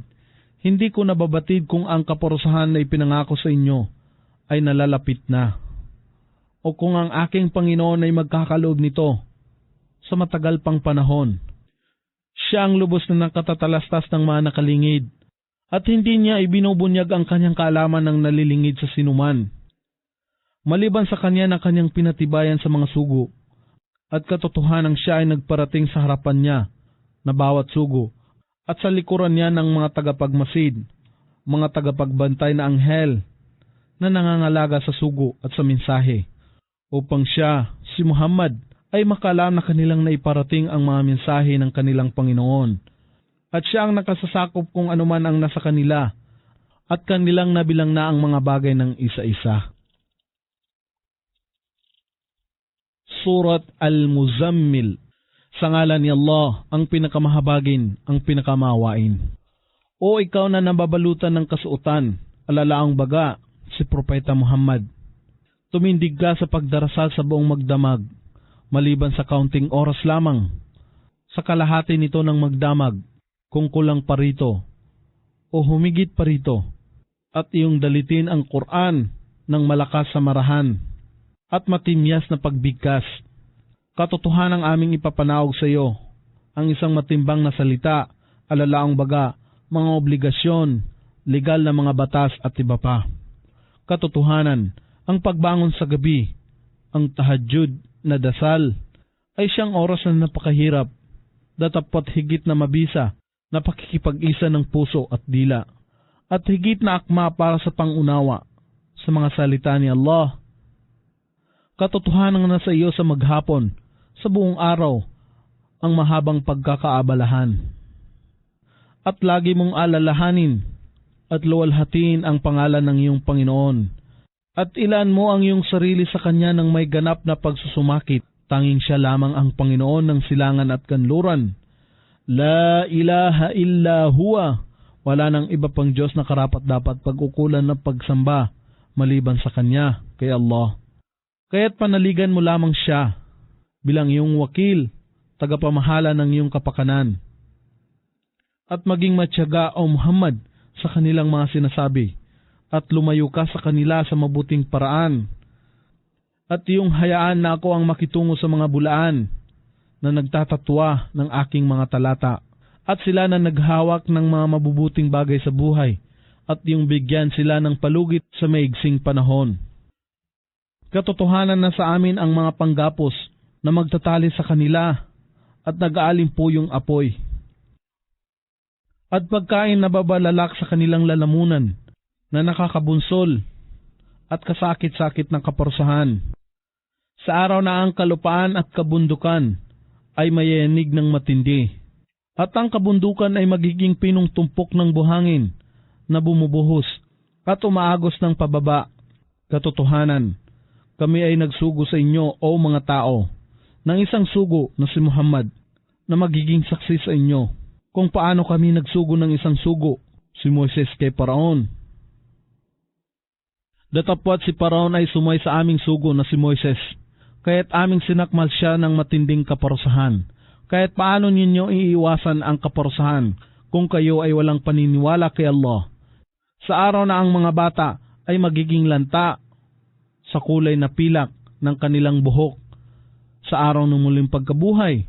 hindi ko nababatid kung ang kaparusahan na ipinangako sa inyo ay nalalapit na, o kung ang aking Panginoon ay magkakaloob nito sa matagal pang panahon. Siya ang lubos na nakatatalastas ng mga nakalingid, at hindi niya ibinubunyag ang kanyang kaalaman ng nalilingid sa sinuman. Maliban sa kanya na kanyang pinatibayan sa mga sugo, at katotohanang siya ay nagparating sa harapan niya na bawat sugo, at sa likuran niya ng mga tagapagmasid, mga tagapagbantay na anghel na nangangalaga sa sugo at sa mensahe, upang siya, si Muhammad, ay makalam na kanilang naiparating ang mga mensahe ng kanilang Panginoon. At siya ang nakasasakop kung anuman ang nasa kanila, at kanilang nabilang na ang mga bagay ng isa-isa. Surat Al-Muzammil. Sa ngalan ni Allah, ang pinakamahabagin, ang pinakamawain. O ikaw na nababalutan ng kasuotan, alalaang baga, si Propeta Muhammad. Tumindig ka sa pagdarasal sa buong magdamag, maliban sa kaunting oras lamang. Sa kalahati nito ng magdamag, kung kulang pa rito, o humigit pa rito, at iyong dalitin ang Quran ng malakas sa marahan, at matimyas na pagbigkas. Katotohanan ang aming ipapanawag sa iyo, ang isang matimbang na salita, alalaang baga, mga obligasyon, legal na mga batas at iba pa. Katotohanan, ang pagbangon sa gabi, ang tahajjud na dasal, ay siyang oras na napakahirap, datapwat higit na mabisa, na pakikipag-isa ng puso at dila, at higit na akma para sa pangunawa sa mga salita ni Allah. Katotohanan na sa iyo sa maghapon, sa buong araw, ang mahabang pagkakaabalahan. At lagi mong alalahanin at luwalhatiin ang pangalan ng iyong Panginoon. At ilan mo ang iyong sarili sa Kanya ng may ganap na pagsusumakit. Tanging siya lamang ang Panginoon ng silangan at kanluran. La ilaha illa huwa. Wala nang iba pang Diyos na karapat dapat pag-ukulan ng pagsamba maliban sa Kanya, kay Allah. Kaya't panaligan mo lamang siya bilang iyong wakil, tagapamahala ng iyong kapakanan. At maging matyaga o Muhammad sa kanilang mga sinasabi, at lumayo ka sa kanila sa mabuting paraan. At iyong hayaan na ako ang makitungo sa mga bulaan na nagtatatwa ng aking mga talata, at sila na naghawak ng mga mabubuting bagay sa buhay, at iyong bigyan sila ng palugit sa maigsing panahon. Katotohanan na sa amin ang mga panggapos na magtatali sa kanila at nag-aalim po yung apoy. At pagkain na babalalak sa kanilang lalamunan na nakakabunsol at kasakit-sakit ng kaparusahan. Sa araw na ang kalupaan at kabundukan ay mayayanig ng matindi, at ang kabundukan ay magiging pinong tumpok ng buhangin na bumubuhos at umaagos ng pababa. Katotohanan, kami ay nagsugo sa inyo o mga tao ng isang sugo na si Muhammad na magiging saksi sa inyo kung paano kami nagsugo ng isang sugo, si Moises kay Paraon. Datapwat si Paraon ay sumay sa aming sugo na si Moises, kaya't aming sinakmal siya ng matinding kaparusahan. Kaya't paano ninyo iiwasan ang kaparusahan kung kayo ay walang paniniwala kay Allah? Sa araw na ang mga bata ay magiging lanta sa kulay na pilak ng kanilang buhok, sa araw ng muling pagkabuhay,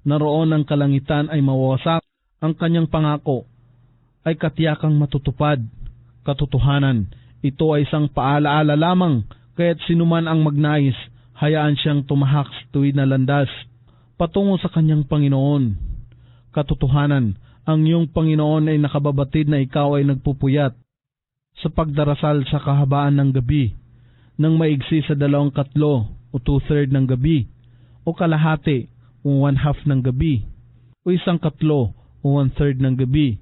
naroon ang kalangitan ay mawawasak, ang kanyang pangako ay katiyakang matutupad. Katotohanan, ito ay isang paalaala lamang, kaya't sinuman ang magnais, hayaan siyang tumahak sa tuwid na landas, patungo sa kanyang Panginoon. Katotohanan, ang iyong Panginoon ay nakababatid na ikaw ay nagpupuyat sa pagdarasal sa kahabaan ng gabi, nang maigsi sa 2/3 o 2/3 ng gabi, o kalahati o 1/2 ng gabi, o 1/3 o 1/3 ng gabi.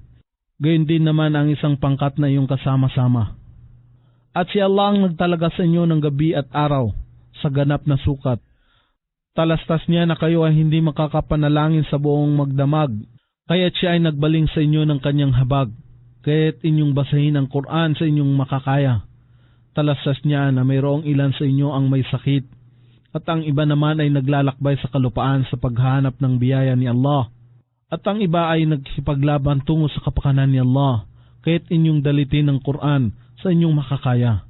Gayon din naman ang isang pangkat na iyong kasama-sama. At si Allah ang nagtalaga sa inyo ng gabi at araw sa ganap na sukat. Talastas niya na kayo ay hindi makakapanalangin sa buong magdamag, kaya't siya ay nagbaling sa inyo ng kanyang habag, kaya't inyong basahin ang Quran sa inyong makakaya. Talastas niya na mayroong ilan sa inyo ang may sakit, at ang iba naman ay naglalakbay sa kalupaan sa paghahanap ng biyaya ni Allah, at ang iba ay nagsipaglaban tungo sa kapakanan ni Allah, kaya't inyong dalitin ang Quran sa inyong makakaya.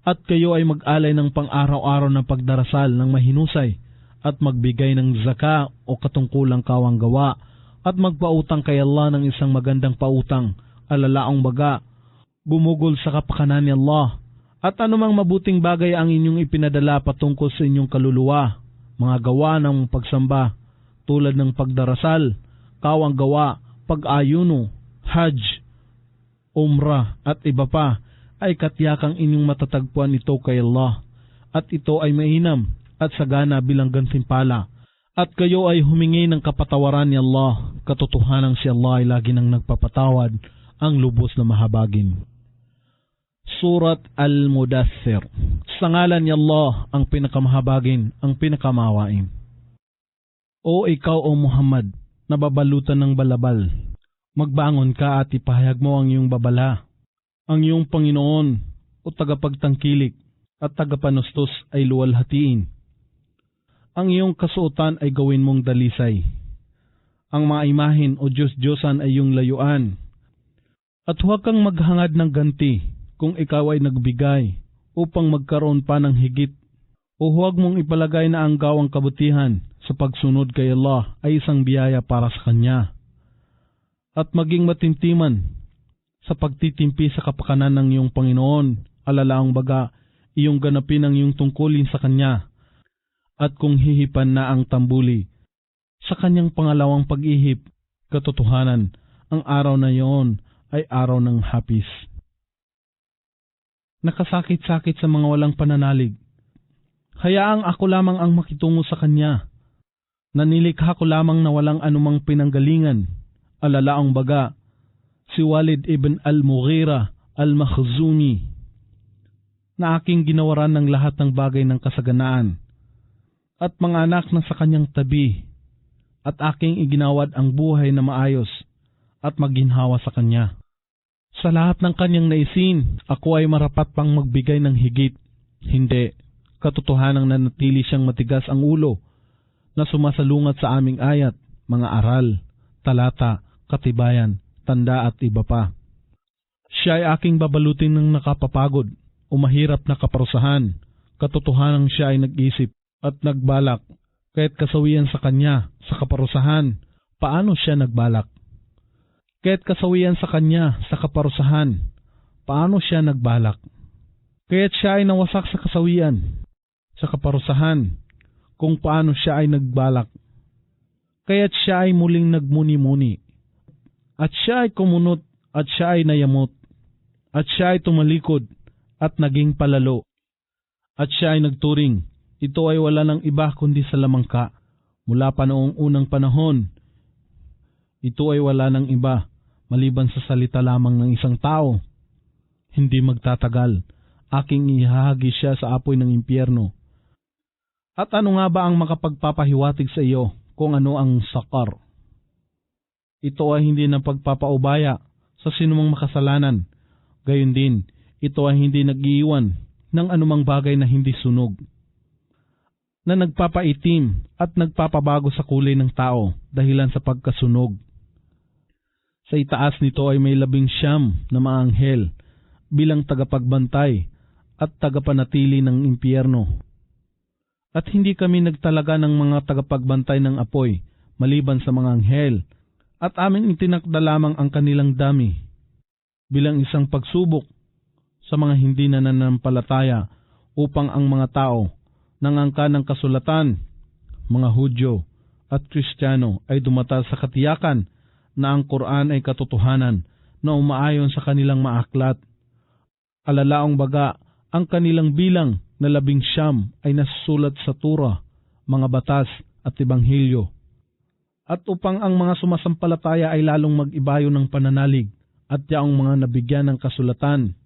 At kayo ay mag-alay ng pang-araw-araw na pagdarasal ng mahinusay, at magbigay ng zaka o katungkulang kawang gawa, at magpautang kay Allah ng isang magandang pautang, alalaang baga, bumugol sa kapakanan ni Allah. At anumang mabuting bagay ang inyong ipinadala patungkol sa inyong kaluluwa, mga gawa ng pagsamba, tulad ng pagdarasal, kawang gawa, pag-ayuno, hajj, umrah at iba pa, ay katiyakang inyong matatagpuan ito kay Allah, at ito ay mainam at sagana bilang gantimpala, at kayo ay humingi ng kapatawaran ni Allah. Katotohanan si Allah ay lagi nang nagpapatawad, ang lubos na mahabagin. Surat Al-Mudaththir. Sa ngalan ni Allah, ang pinakamahabagin, ang pinakamawain. O ikaw o Muhammad, nababalutan ng balabal, magbangon ka at ipahayag mo ang iyong babala. Ang iyong Panginoon o tagapagtangkilik at tagapanustos ay luwalhatiin. Ang iyong kasuotan ay gawin mong dalisay. Ang mga imahin o Diyos-Diyosan ay iyong layuan. At huwag kang maghangad ng ganti kung ikaw ay nagbigay upang magkaroon pa ng higit. O huwag mong ipalagay na ang gawang kabutihan sa pagsunod kay Allah ay isang biyaya para sa Kanya. At maging matintiman sa pagtitimpi sa kapakanan ng iyong Panginoon, alalaang baga iyong ganapin ang iyong tungkulin sa Kanya. At kung hihipan na ang tambuli, sa Kanyang pangalawang pag-ihip, katotohanan, ang araw na iyon ay araw ng hapis. Nakasakit-sakit sa mga walang pananalig. Hayaang ako lamang ang makitungo sa Kanya. Nanilikha ko lamang na walang anumang pinanggalingan. Alalaang baga, si Walid ibn al-Mughira al-Makhzumi, na aking ginawaran ng lahat ng bagay ng kasaganaan, at mga anak na sa kanyang tabi, at aking iginawad ang buhay na maayos at maginhawa sa Kanya. Sa lahat ng Kanyang naisin, ako ay marapat pang magbigay ng higit. Hindi, katotohanang nanatili siyang matigas ang ulo na sumasalungat sa aming ayat, mga aral, talata, katibayan, tanda at iba pa. Siya ay aking babalutin ng nakapapagod o mahirap na kaparusahan. Katotohanang siya ay nag-isip at nagbalak, kaya't kasawian sa Kanya sa kaparusahan. Paano siya nagbalak? Kaya't kasawian sa Kanya sa kaparusahan. Paano siya nagbalak? Kaya't siya ay nawasak sa kasawian sa kaparusahan kung paano siya ay nagbalak. Kaya't siya ay muling nagmuni-muni. At siya ay kumunot at siya ay nayamot. At siya ay tumalikod at naging palalo. At siya ay nagturing. Ito ay wala ng iba kundi sa lamangka. Mula pa noong unang panahon, ito ay wala ng iba maliban sa salita lamang ng isang tao. Hindi magtatagal, aking ihahagi siya sa apoy ng impyerno. At ano nga ba ang makapagpapahiwatig sa iyo kung ano ang sakar? Ito ay hindi na pagpapaubaya sa sinumang makasalanan. Gayon din, ito ay hindi nag-iiwan ng anumang bagay na hindi sunog, na nagpapaitim at nagpapabago sa kulay ng tao dahilan sa pagkasunog. Sa itaas nito ay may 19 na mga anghel bilang tagapagbantay at tagapanatili ng impyerno. At hindi kami nagtalaga ng mga tagapagbantay ng apoy maliban sa mga anghel, at aming itinakda lamang ang kanilang dami bilang isang pagsubok sa mga hindi nananampalataya upang ang mga tao nangangka ng kasulatan, mga Hudyo at Kristiyano ay dumata sa katiyakan na ang Quran ay katotohanan na umaayon sa kanilang maaklat. Alalaong baga, ang kanilang bilang na 19 ay nasusulat sa Torah, mga batas at Ebanghelyo. At upang ang mga sumasampalataya ay lalong mag-ibayo ng pananalig at yaong mga nabigyan ng kasulatan.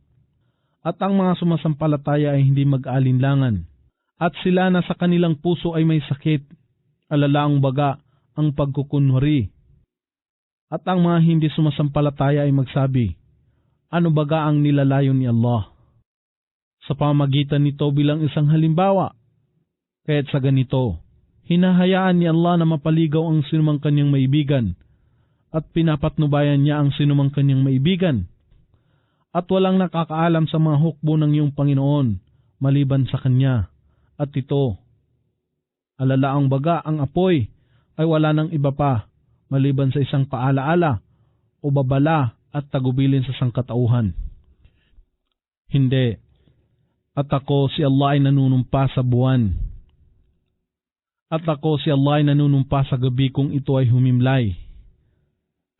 At ang mga sumasampalataya ay hindi mag-alinlangan. At sila na sa kanilang puso ay may sakit, alalaang baga ang pagkukunwari. At ang mga hindi sumasampalataya ay magsabi, ano baga ang nilalayon ni Allah? Sa pamagitan nito bilang isang halimbawa, kaya't sa ganito, hinahayaan ni Allah na mapaligaw ang sinumang kanyang maibigan at pinapatnubayan niya ang sinumang kanyang maibigan. At walang nakakaalam sa mga hukbo ng iyong Panginoon maliban sa Kanya. At ito, alalaang baga ang apoy ay wala ng iba pa maliban sa isang paalaala o babala at tagubilin sa sangkatauhan. Hindi. At ako si Allah ay nanunumpa sa buwan. At ako si Allah ay nanunumpa sa gabi kung ito ay humimlay.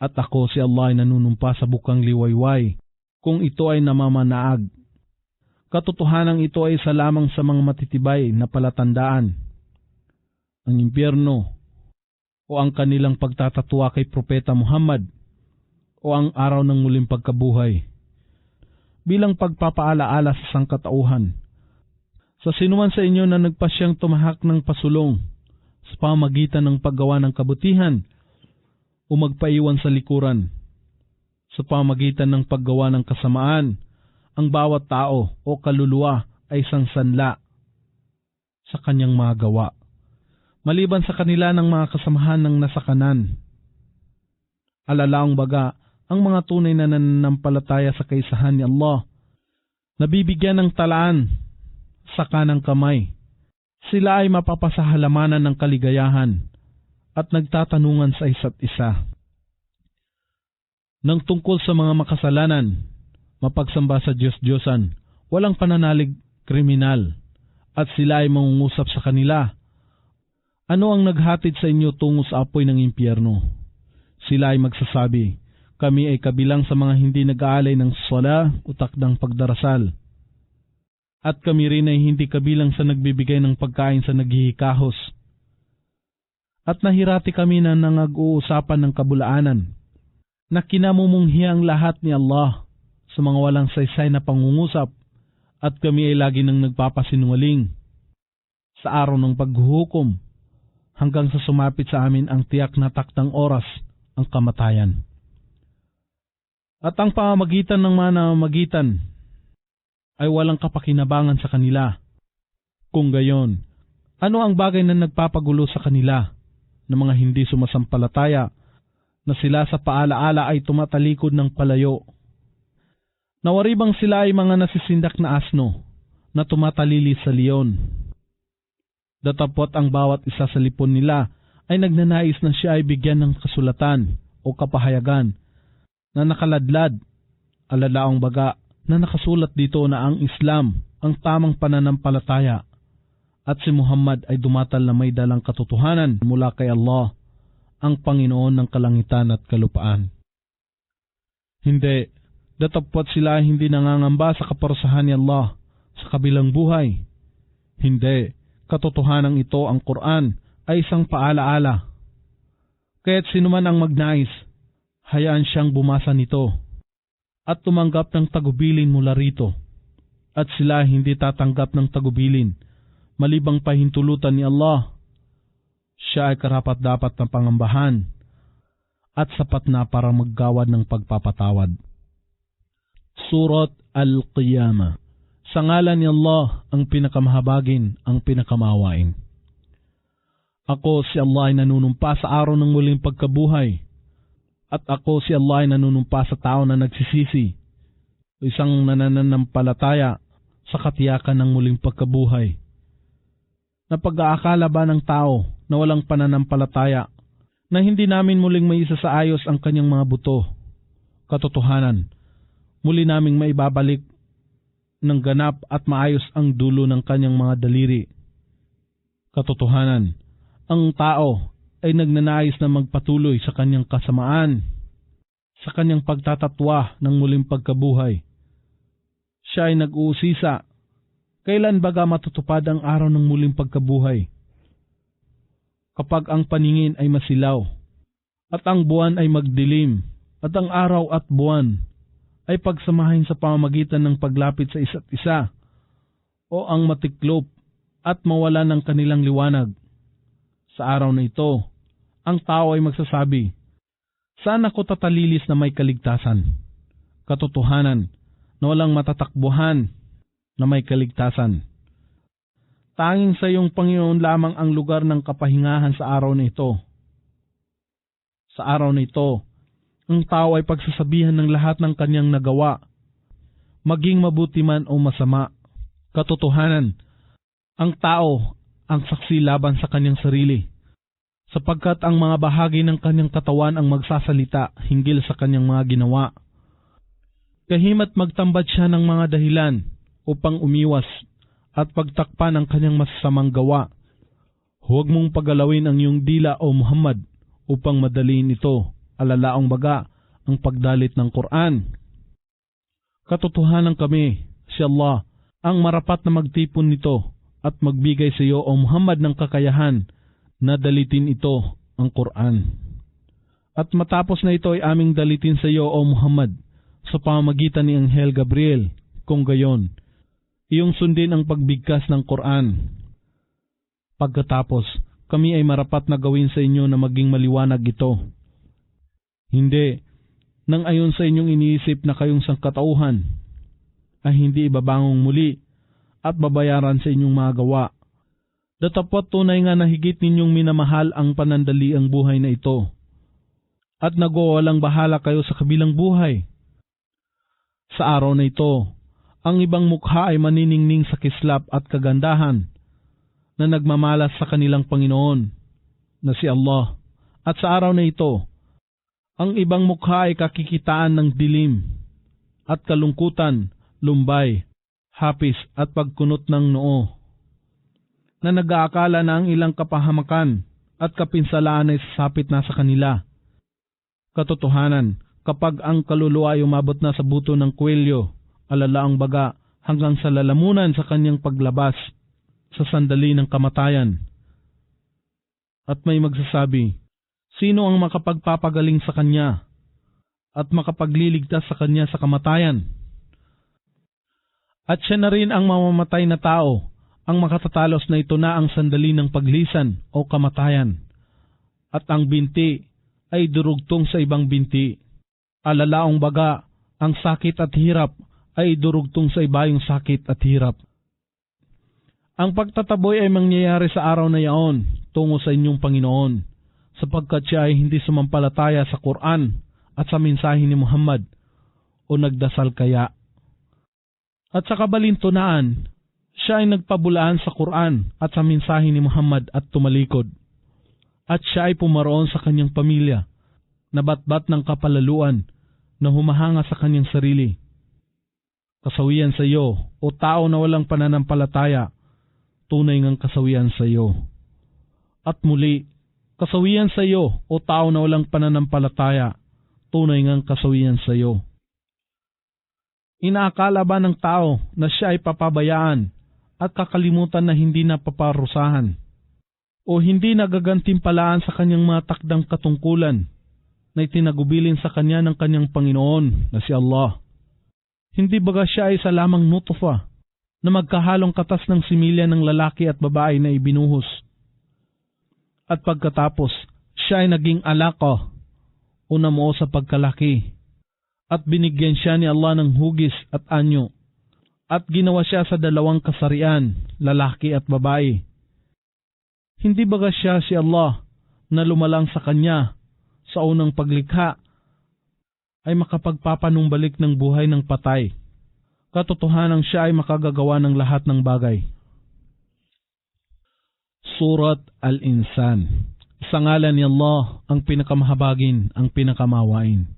At ako si Allah ay nanunumpa sa bukang liwayway kung ito ay namamanaag. Katotohanang ito ay isa lamang sa mga matitibay na palatandaan. Ang impyerno o ang kanilang pagtatatwa kay Propeta Muhammad o ang araw ng muling pagkabuhay bilang pagpapaalaala sa sangkatauhan. Sa sinuman sa inyo na nagpasyang tumahak ng pasulong sa pamamagitan ng paggawa ng kabutihan o magpaiwan sa likuran. Sa pamamagitan ng paggawa ng kasamaan, ang bawat tao o kaluluwa ay isang sanla sa kanyang mga gawa. Maliban sa kanila ng mga kasamahan ng nasa kanan. Alalaong baga, ang mga tunay na nananampalataya sa kaisahan ni Allah, nabibigyan ng talaan sa kanang kamay. Sila ay mapapasahalamanan ng kaligayahan at nagtatanungan sa isa't isa. Nang tungkol sa mga makasalanan, mapagsamba sa Diyos-Diyosan, walang pananalig kriminal, at sila ay mangungusap sa kanila. Ano ang naghatid sa inyo tungo sa apoy ng impyerno? Sila ay magsasabi, kami ay kabilang sa mga hindi nag-aalay ng sala o takdang pagdarasal. At kami rin ay hindi kabilang sa nagbibigay ng pagkain sa naghihikahos. At nahirati kami na nangag-uusapan ng kabulaanan, na kinamumunghi ang lahat ni Allah sa mga walang saysay na pangungusap, at kami ay lagi nang nagpapasinungaling sa araw ng paghuhukom, hanggang sa sumapit sa amin ang tiyak na takdang oras, ang kamatayan. At ang pamamagitan ng mga namamagitan ay walang kapakinabangan sa kanila. Kung gayon, ano ang bagay na nagpapagulo sa kanila ng mga hindi sumasampalataya, na sila sa paalaala ay tumatalikod ng palayo? Nawaribang sila ay mga nasisindak na asno na tumatalili sa leon. Datapot ang bawat isa sa lipon nila ay nagnanais na siya ay bigyan ng kasulatan o kapahayagan na nakaladlad, alalaong baga na nakasulat dito na ang Islam ang tamang pananampalataya at si Muhammad ay dumatal na may dalang katotohanan mula kay Allah, ang Panginoon ng kalangitan at kalupaan. Hindi, datapot sila ay hindi nangangamba sa kaparusahan ni Allah sa kabilang buhay. Hindi, katotohanan ito, ang Quran, ay isang paalaala. Kaya't sinuman ang magnais, hayaan siyang bumasa nito at tumanggap ng tagubilin mula rito. At sila hindi tatanggap ng tagubilin malibang pahintulutan ni Allah. Siya ay karapat-dapat na pangambahan at sapat na para maggawad ng pagpapatawad. Surat Al-Qiyamah. Sa ngalan ni Allah, ang pinakamahabagin, ang pinakamawain. Ako si Allah ay nanunumpa sa araw ng muling pagkabuhay. At ako si Allah ay nanunumpa sa tao na nagsisisi, isang nananampalataya sa katiyakan ng muling pagkabuhay. Napag-aakala ba ng tao na walang pananampalataya na hindi namin muling maisa sa ayos ang kanyang mga buto? Katotohanan, muli naming maibabalik ng ganap at maayos ang dulo ng kanyang mga daliri. Katotohanan, ang tao ay nagnanais na magpatuloy sa kanyang kasamaan, sa kanyang pagtatatwa ng muling pagkabuhay. Siya ay nag-uusisa, kailan baga matutupad ang araw ng muling pagkabuhay? Kapag ang paningin ay masilaw, at ang buwan ay magdilim, at ang araw at buwan ay pagsamahin sa pamamagitan ng paglapit sa isa't isa, o ang matiklop at mawala ng kanilang liwanag. Sa araw na ito, ang tao ay magsasabi, saan ako tatalilis na may kaligtasan? Katotohanan na walang matatakbuhan na may kaligtasan. Tanging sa iyong Panginoon lamang ang lugar ng kapahingahan sa araw na ito. Sa araw na ito, ang tao ay pagsasabihan ng lahat ng kanyang nagawa, maging mabuti man o masama. Katotohanan, ang tao ang saksi laban sa kanyang sarili, sapagkat ang mga bahagi ng kanyang katawan ang magsasalita hinggil sa kanyang mga ginawa. Kahimat magtambat siya ng mga dahilan upang umiwas at pagtakpan ang kanyang masasamang gawa. Huwag mong pagalawin ang iyong dila o Muhammad upang madaliin ito, alalaong baga ang pagdalit ng Quran. Katotohanan kami, si Allah, ang marapat na magtipon nito at magbigay sa iyo o Muhammad ng kakayahan na dalitin ito, ang Quran. At matapos na ito ay aming dalitin sa iyo o Muhammad sa pamamagitan ni Anghel Gabriel. Kung gayon, iyong sundin ang pagbigkas ng Quran. Pagkatapos, kami ay marapat na gawin sa inyo na maging maliwanag ito. Hindi, nang ayon sa inyong iniisip na kayong sangkatauhan, ay hindi ibabangong muli at babayaran sa inyong mga gawa. Datapwat tunay nga na higit ninyong minamahal ang panandaliang buhay na ito, at nagwawalang bahala kayo sa kabilang buhay. Sa araw na ito, ang ibang mukha ay maniningning sa kislap at kagandahan na nagmamalas sa kanilang Panginoon na si Allah. At sa araw na ito, ang ibang mukha ay kakikitaan ng dilim at kalungkutan, lumbay, hapis at pagkunot ng noo, na nag-aakala na ang ilang kapahamakan at kapinsalaan ay sasapit na sa kanila. Katotohanan, kapag ang kaluluwa ay umabot na sa buto ng kwelyo, alalaang baga hanggang sa lalamunan sa kanyang paglabas sa sandali ng kamatayan. At may magsasabi, sino ang makapagpapagaling sa kanya at makapagliligtas sa kanya sa kamatayan? At siya na rin ang mamamatay na tao, ang makatatalos na ito na ang sandali ng paglisan o kamatayan. At ang binti ay durugtong sa ibang binti. Alalaong baga, ang sakit at hirap ay durugtong sa ibayong sakit at hirap. Ang pagtataboy ay mangyayari sa araw na yaon tungo sa inyong Panginoon, sapagkat siya ay hindi sumampalataya sa Quran at sa mensahe ni Muhammad o nagdasal kaya. At sa kabalintunaan, siya ay nagpabulaan sa Quran at sa mensahe ni Muhammad at tumalikod. At siya ay pumaroon sa kanyang pamilya, nabatbat ng kapalaluan na humahanga sa kanyang sarili. Kasawian sa iyo, o tao na walang pananampalataya, tunay ngang kasawian sa iyo. At muli, kasawian sa iyo, o tao na walang pananampalataya, tunay ngang kasawian sa iyo. Inaakala ba ng tao na siya ay papabayaan at kakalimutan na hindi napaparusahan o hindi nagagantimpalaan sa kanyang mga takdang katungkulan na itinagubilin sa kanya ng kanyang Panginoon na si Allah? Hindi baga siya ay isa lamang nutfa na magkahalong katas ng similya ng lalaki at babae na ibinuhos? At pagkatapos, siya ay naging alaka o namuo sa pagkalaki at binigyan siya ni Allah ng hugis at anyo at ginawa siya sa dalawang kasarian, lalaki at babae. Hindi baga siya si Allah na lumalang sa kanya sa unang paglikha ay makapagpapanumbalik ng buhay ng patay? Katotohanan siya ay makagagawa ng lahat ng bagay. Surat Al-Insan. Sa ngalan ni Allah, ang pinakamahabagin, ang pinakamawain.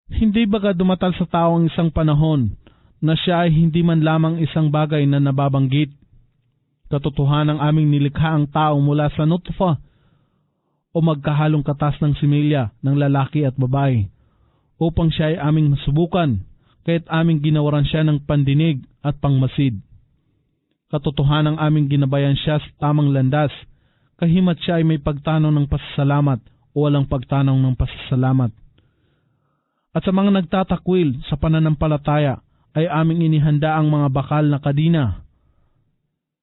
Hindi baga dumatal sa tao ang isang panahon na siya ay hindi man lamang isang bagay na nababanggit? Katotohanan aming nilikha ang tao mula sa nutfa o magkahalong katas ng similya ng lalaki at babae upang siya ay aming masubukan, kaya't aming ginawaran siya ng pandinig at pangmasid. Katotohanan aming ginabayan siya sa tamang landas, kahimat siya ay may pagtanaw ng pasasalamat o walang pagtanaw ng pasasalamat. At sa mga nagtatakwil sa pananampalataya ay aming inihanda ang mga bakal na kadina,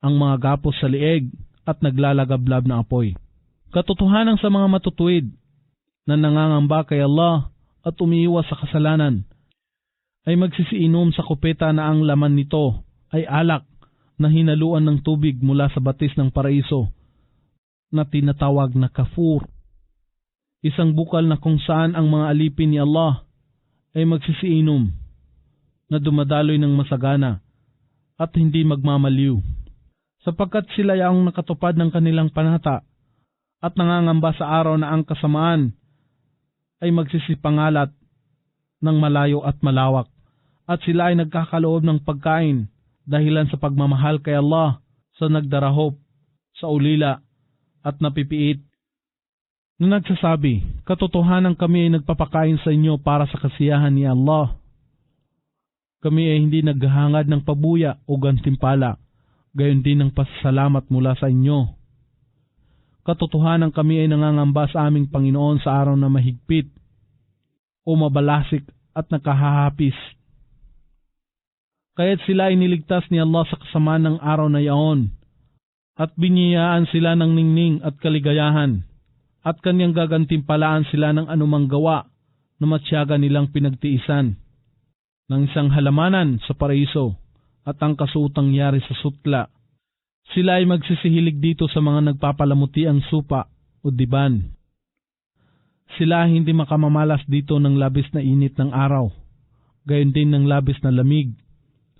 ang mga gapos sa lieg at naglalagablab na apoy. Katotohanan sa mga matutuwid na nangangamba kay Allah at umiiwas sa kasalanan ay magsisiinom sa kupeta na ang laman nito ay alak na hinaluan ng tubig mula sa batis ng paraiso na tinatawag na kafur. Isang bukal na kung saan ang mga alipin ni Allah ay magsisiinom na dumadaloy ng masagana at hindi magmamaliw, sapagkat sila ay ang nakatupad ng kanilang panata at nangangamba sa araw na ang kasamaan ay magsisipangalat ng malayo at malawak, at sila ay nagkakaloob ng pagkain dahilan sa pagmamahal kay Allah sa nagdarahop, sa ulila at napipiit, na nagsasabi, katotohanan kami ay nagpapakain sa inyo para sa kasiyahan ni Allah. Kami ay hindi naghahangad ng pabuya o gantimpala, gayon din ng pasasalamat mula sa inyo. Katotohanan kami ay nangangamba sa aming Panginoon sa araw na mahigpit o mabalasik at nakahahapis. Kaya't sila ay niligtas ni Allah sa kasamaan ng araw na yaon at biniyayaan sila ng ningning at kaligayahan, at kanyang gagantimpalaan sila ng anumang gawa na matyaga nilang pinagtiisan, ng isang halamanan sa paraiso at ang kasuotang yari sa sutla. Sila ay magsisihilig dito sa mga nagpapalamuti-ang supa o diban. Sila hindi makamamalas dito ng labis na init ng araw, gayon din ng labis na lamig,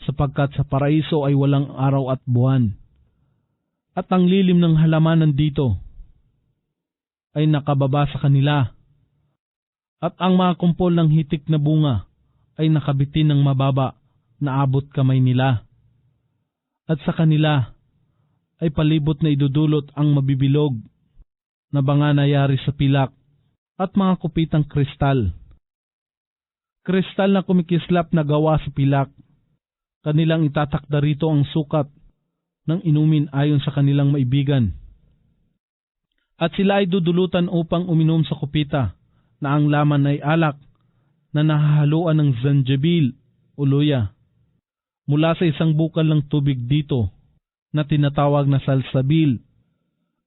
sapagkat sa paraiso ay walang araw at buwan. At ang lilim ng halamanan dito ay nakababa sa kanila, at ang mga kumpol ng hitik na bunga ay nakabitin ng mababa na abot kamay nila. At sa kanila ay palibot na idudulot ang mabibilog na banga na yari sa pilak at mga kupitang kristal. Kristal na kumikislap na gawa sa pilak. Kanilang itatakda rito ang sukat ng inumin ayon sa kanilang maibigan. At sila ay dudulutan upang uminom sa kupita na ang laman ay alak na nahahaluan ng zanjabil o luya mula sa isang bukal ng tubig dito na tinatawag na salsabil,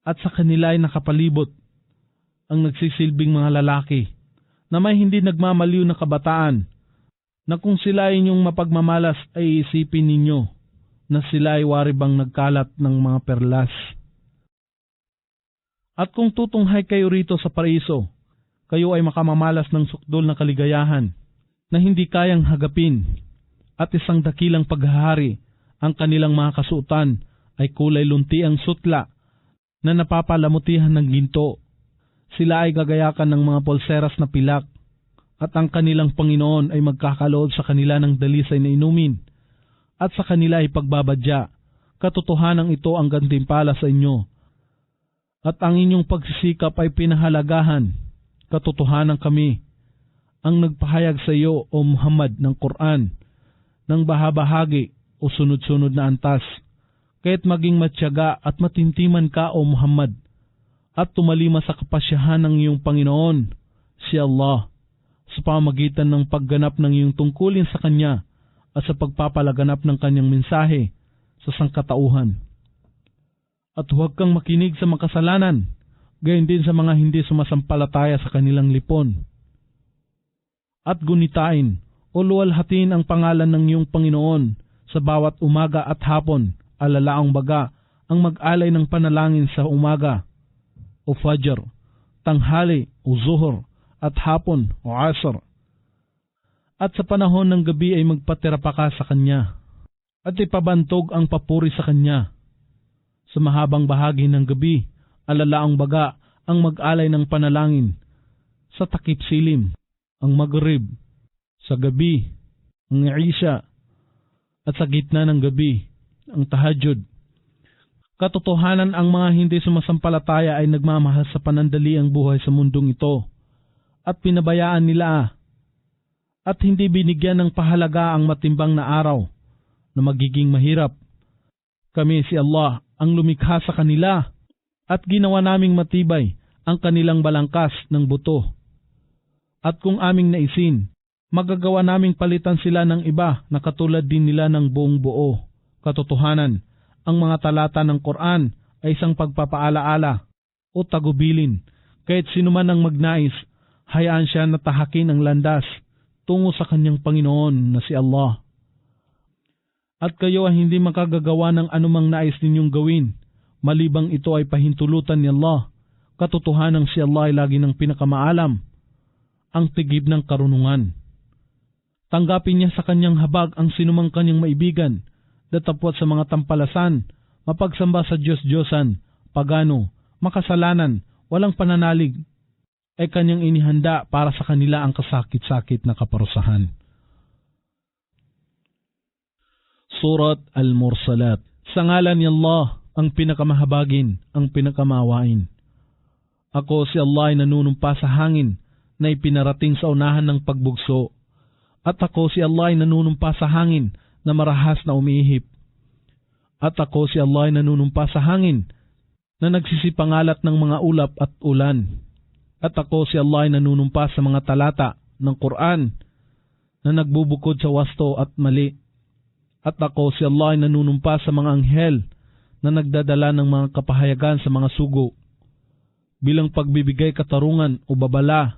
at sa kanila ay nakapalibot ang nagsisilbing mga lalaki na may hindi nagmamaliw na kabataan, na kung sila ay inyong mapagmamalas ay isipin ninyo na sila ay waribang nagkalat ng mga perlas. At kung tutunghay kayo rito sa paraiso, kayo ay makamamalas ng sukdol na kaligayahan na hindi kayang hagapin, at isang dakilang paghahari. Ang kanilang mga kasuotan ay kulay lunti ang sutla na napapalamutihan ng ginto. Sila ay gagayakan ng mga polseras na pilak, at ang kanilang Panginoon ay magkakalood sa kanila ng dalisay na inumin, at sa kanila ay pagbabadya. Katotohanan ito ang gantimpala sa inyo, at ang inyong pagsisikap ay pinahalagahan. Katotohanan kami ang nagpahayag sa iyo, O Muhammad, ng Quran, ng bahabahagi o sunod-sunod na antas, kaya't maging matyaga at matintiman ka, O Muhammad, at tumalima sa kapasyahan ng iyong Panginoon, si Allah, sa pamagitan ng pagganap ng iyong tungkulin sa Kanya at sa pagpapalaganap ng Kanyang mensahe sa sangkatauhan. At huwag kang makinig sa makasalanan, gayon din sa mga hindi sumasampalataya sa kanilang lipon. At gunitain o luwalhatin ang pangalan ng iyong Panginoon sa bawat umaga at hapon, alalaang baga ang mag-alay ng panalangin sa umaga o fajr, tanghali o zuhur, at hapon o asr. At sa panahon ng gabi ay magpatirapa ka sa Kanya, at ipabantog ang papuri sa Kanya. Sa mahabang bahagi ng gabi, alalaang baga ang mag-alay ng panalangin. Sa takip silim, ang Maghrib. Sa gabi, ang Isha. At sa gitna ng gabi, ang Tahajjud. Katotohanan, ang mga hindi sumasampalataya ay nagmamahal sa panandali ang buhay sa mundong ito, at pinabayaan nila at hindi binigyan ng pahalaga ang matimbang na araw na magiging mahirap. Kami, si Allah, ang lumikha sa kanila, at ginawa naming matibay ang kanilang balangkas ng buto. At kung aming naisin, magagawa naming palitan sila ng iba na katulad din nila ng buong buo. Katotohanan, ang mga talata ng Quran ay isang pagpapaalaala o tagubilin, kahit sino man ang magnais, hayaan siya na tahakin ang landas tungo sa kanyang Panginoon na si Allah. At kayo ay hindi makagagawa ng anumang nais ninyong gawin, malibang ito ay pahintulutan ni Allah. Katotohanan, si Allah ay lagi ng pinakamaalam, ang tigib ng karunungan. Tanggapin niya sa kanyang habag ang sinumang kanyang maibigan, datapwat sa mga tampalasan, mapagsamba sa Diyos-Diyosan, pagano, makasalanan, walang pananalig, ay kanyang inihanda para sa kanila ang kasakit-sakit na kaparusahan. Surat Al-Mursalat. Sa ngalan ni Allah, ang pinakamahabagin, ang pinakamawain. Ako, si Allah, ay nanunumpa sa hangin na ipinarating sa unahan ng pagbugso. At ako, si Allah, ay nanunumpa sa hangin na marahas na umiihip. At ako, si Allah, ay nanunumpa sa hangin na nagsisipangalat ng mga ulap at ulan. At ako, si Allah, ay nanunumpa sa mga talata ng Quran na nagbubukod sa wasto at mali. At ako, si Allah, ay nanunumpa sa mga anghel na nagdadala ng mga kapahayagan sa mga sugo bilang pagbibigay katarungan o babala.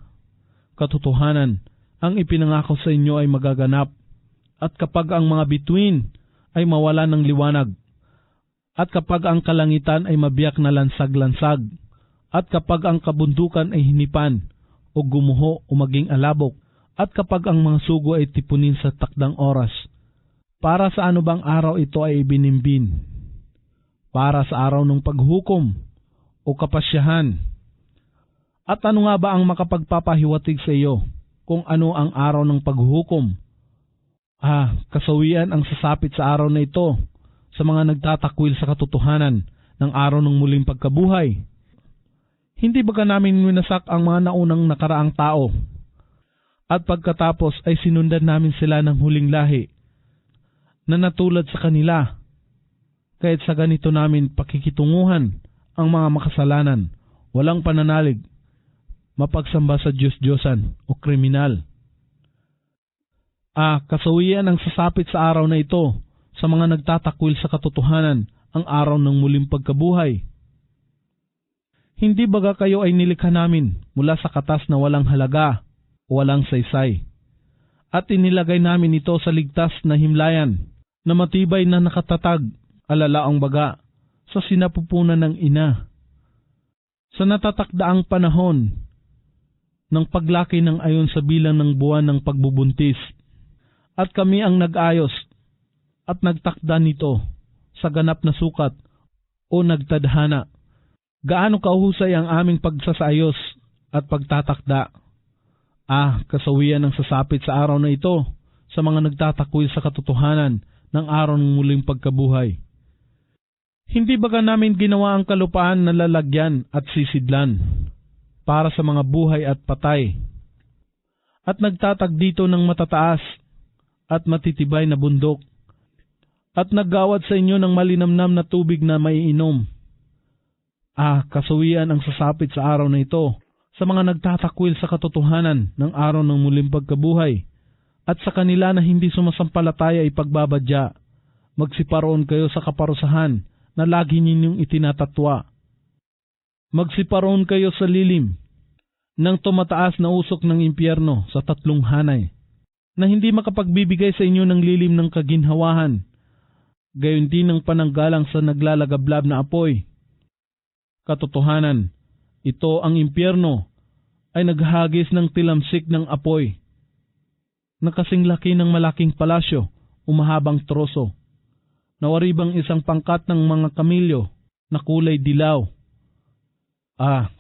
Katotohanan, ang ipinangako sa inyo ay magaganap. At kapag ang mga bituin ay mawala ng liwanag, at kapag ang kalangitan ay mabiyak na lansag-lansag, at kapag ang kabundukan ay hinipan o gumuho o maging alabok, at kapag ang mga sugo ay tipunin sa takdang oras, para sa ano bang araw ito ay ibinimbin? Para sa araw ng paghukom o kapasyahan? At ano nga ba ang makapagpapahiwatig sa iyo kung ano ang araw ng paghukom? Kasawian ang sasapit sa araw na ito sa mga nagtatakwil sa katotohanan ng araw ng muling pagkabuhay. Hindi ba namin winasak ang mga naunang nakaraang tao? At pagkatapos ay sinundan namin sila ng huling lahi na natulad sa kanila. Kahit sa ganito namin pakikitunguhan ang mga makasalanan, walang pananalig, mapagsamba sa Diyos-Diyosan o kriminal. Kasawian ang sasapit sa araw na ito sa mga nagtatakwil sa katotohanan, ang araw ng muling pagkabuhay. Hindi baga kayo ay nilikha namin mula sa katas na walang halaga o walang saysay, at inilagay namin ito sa ligtas na himlayan na matibay na nakatatag, alalaang baga, sa sinapupunan ng ina. Sa natatakdaang panahon ng paglaki ng ayon sa bilang ng buwan ng pagbubuntis, at kami ang nag-ayos at nagtakda nito sa ganap na sukat o nagtadhana. Gaano kahusay ang aming pagsasayos at pagtatakda. Kasawian ang sasapit sa araw na ito sa mga nagtatakwil sa katotohanan ng araw ng muling pagkabuhay. Hindi baga namin ginawa ang kalupaan na lalagyan at sisidlan para sa mga buhay at patay, at nagtatag dito ng matataas at matitibay na bundok, at naggawad sa inyo ng malinamnam na tubig na maiinom. Kasawian ang sasapit sa araw na ito sa mga nagtatakwil sa katotohanan ng araw ng muling pagkabuhay, at sa kanila na hindi sumasampalataya ay pagbabadya. Magsiparoon kayo sa kaparusahan na lagi ninyong itinatatwa. Magsiparoon kayo sa lilim ng tumataas na usok ng impyerno sa 3 hanay, na hindi makapagbibigay sa inyo ng lilim ng kaginhawahan, gayon din ng pananggalang sa naglalagablab na apoy. Katotohanan, ito ang impyerno ay naghagis ng tilamsik ng apoy, na kasing laki ng malaking palasyo o mahabang troso, nawaribang isang pangkat ng mga kamilyo na kulay dilaw.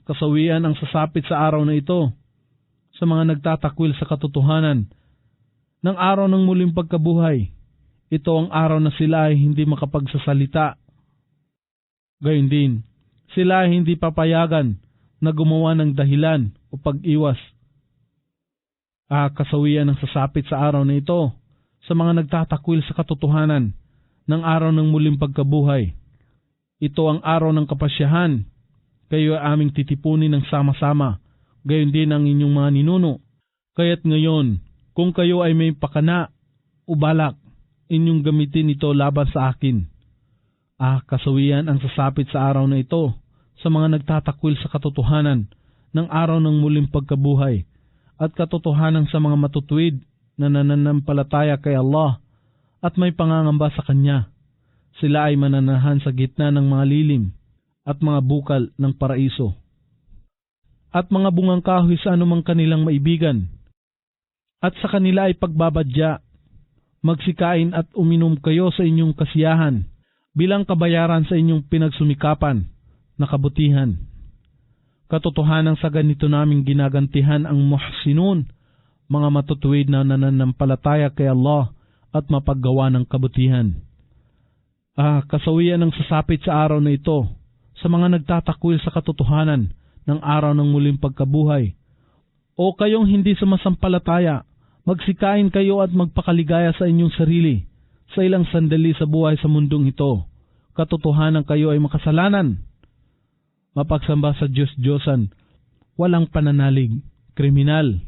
Kasawian ang sasapit sa araw na ito sa mga nagtatakwil sa katotohanan ng araw ng muling pagkabuhay. Ito ang araw na sila ay hindi makapagsasalita. Gayon din, sila ay hindi papayagan na gumawa ng dahilan o pag-iwas. Kasawian ang sasapit sa araw na ito sa mga nagtatakwil sa katotohanan ng araw ng muling pagkabuhay. Ito ang araw ng kapasyahan. Kayo ay aming titipunin ng sama-sama, gayon din ang inyong mga ninuno. Kaya't ngayon, kung kayo ay may pakana o balak, inyong gamitin ito laban sa akin. Kasawian ang sasapit sa araw na ito sa mga nagtatakwil sa katotohanan ng araw ng muling pagkabuhay, at katotohanan sa mga matutuwid na nananampalataya kay Allah at may pangangamba sa Kanya. Sila ay mananahan sa gitna ng mga lilim at mga bukal ng paraiso, at mga bungang kahoy sa anumang kanilang maibigan. At sa kanila ay pagbabadya. Magsikain at uminom kayo sa inyong kasiyahan bilang kabayaran sa inyong pinagsumikapan na kabutihan. Katotohanan sa ganito naming ginagantihan ang muhsinun, mga matutuwid na nananampalataya kay Allah at mapaggawa ng kabutihan. Kasawian ang sasapit sa araw na ito sa mga nagtatakwil sa katotohanan ng araw ng muling pagkabuhay. O kayong hindi sumasampalataya, magsikain kayo at magpakaligaya sa inyong sarili sa ilang sandali sa buhay sa mundong ito. Katotohanan kayo ay makasalanan. Mapagsamba sa Diyos-Diyosan, walang pananalig, kriminal.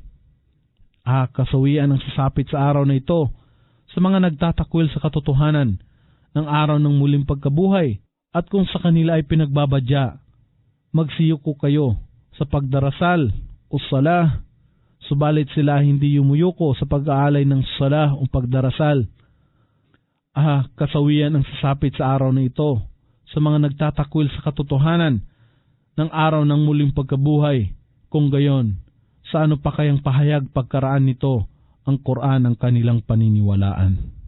Kasawian ang sasapit sa araw na ito sa mga nagtatakwil sa katotohanan ng araw ng muling pagkabuhay, At kung sa kanila ay pinagbabadya, magsiyuko kayo sa pagdarasal o salah, subalit sila hindi yumuyuko sa pag-aalay ng salah o pagdarasal. Kasawian ang sasapit sa araw na ito sa mga nagtatakwil sa katotohanan ng araw ng muling pagkabuhay. Kung gayon, sa ano pa kayang pahayag pagkaraan nito ang Quran ang kanilang paniniwalaan?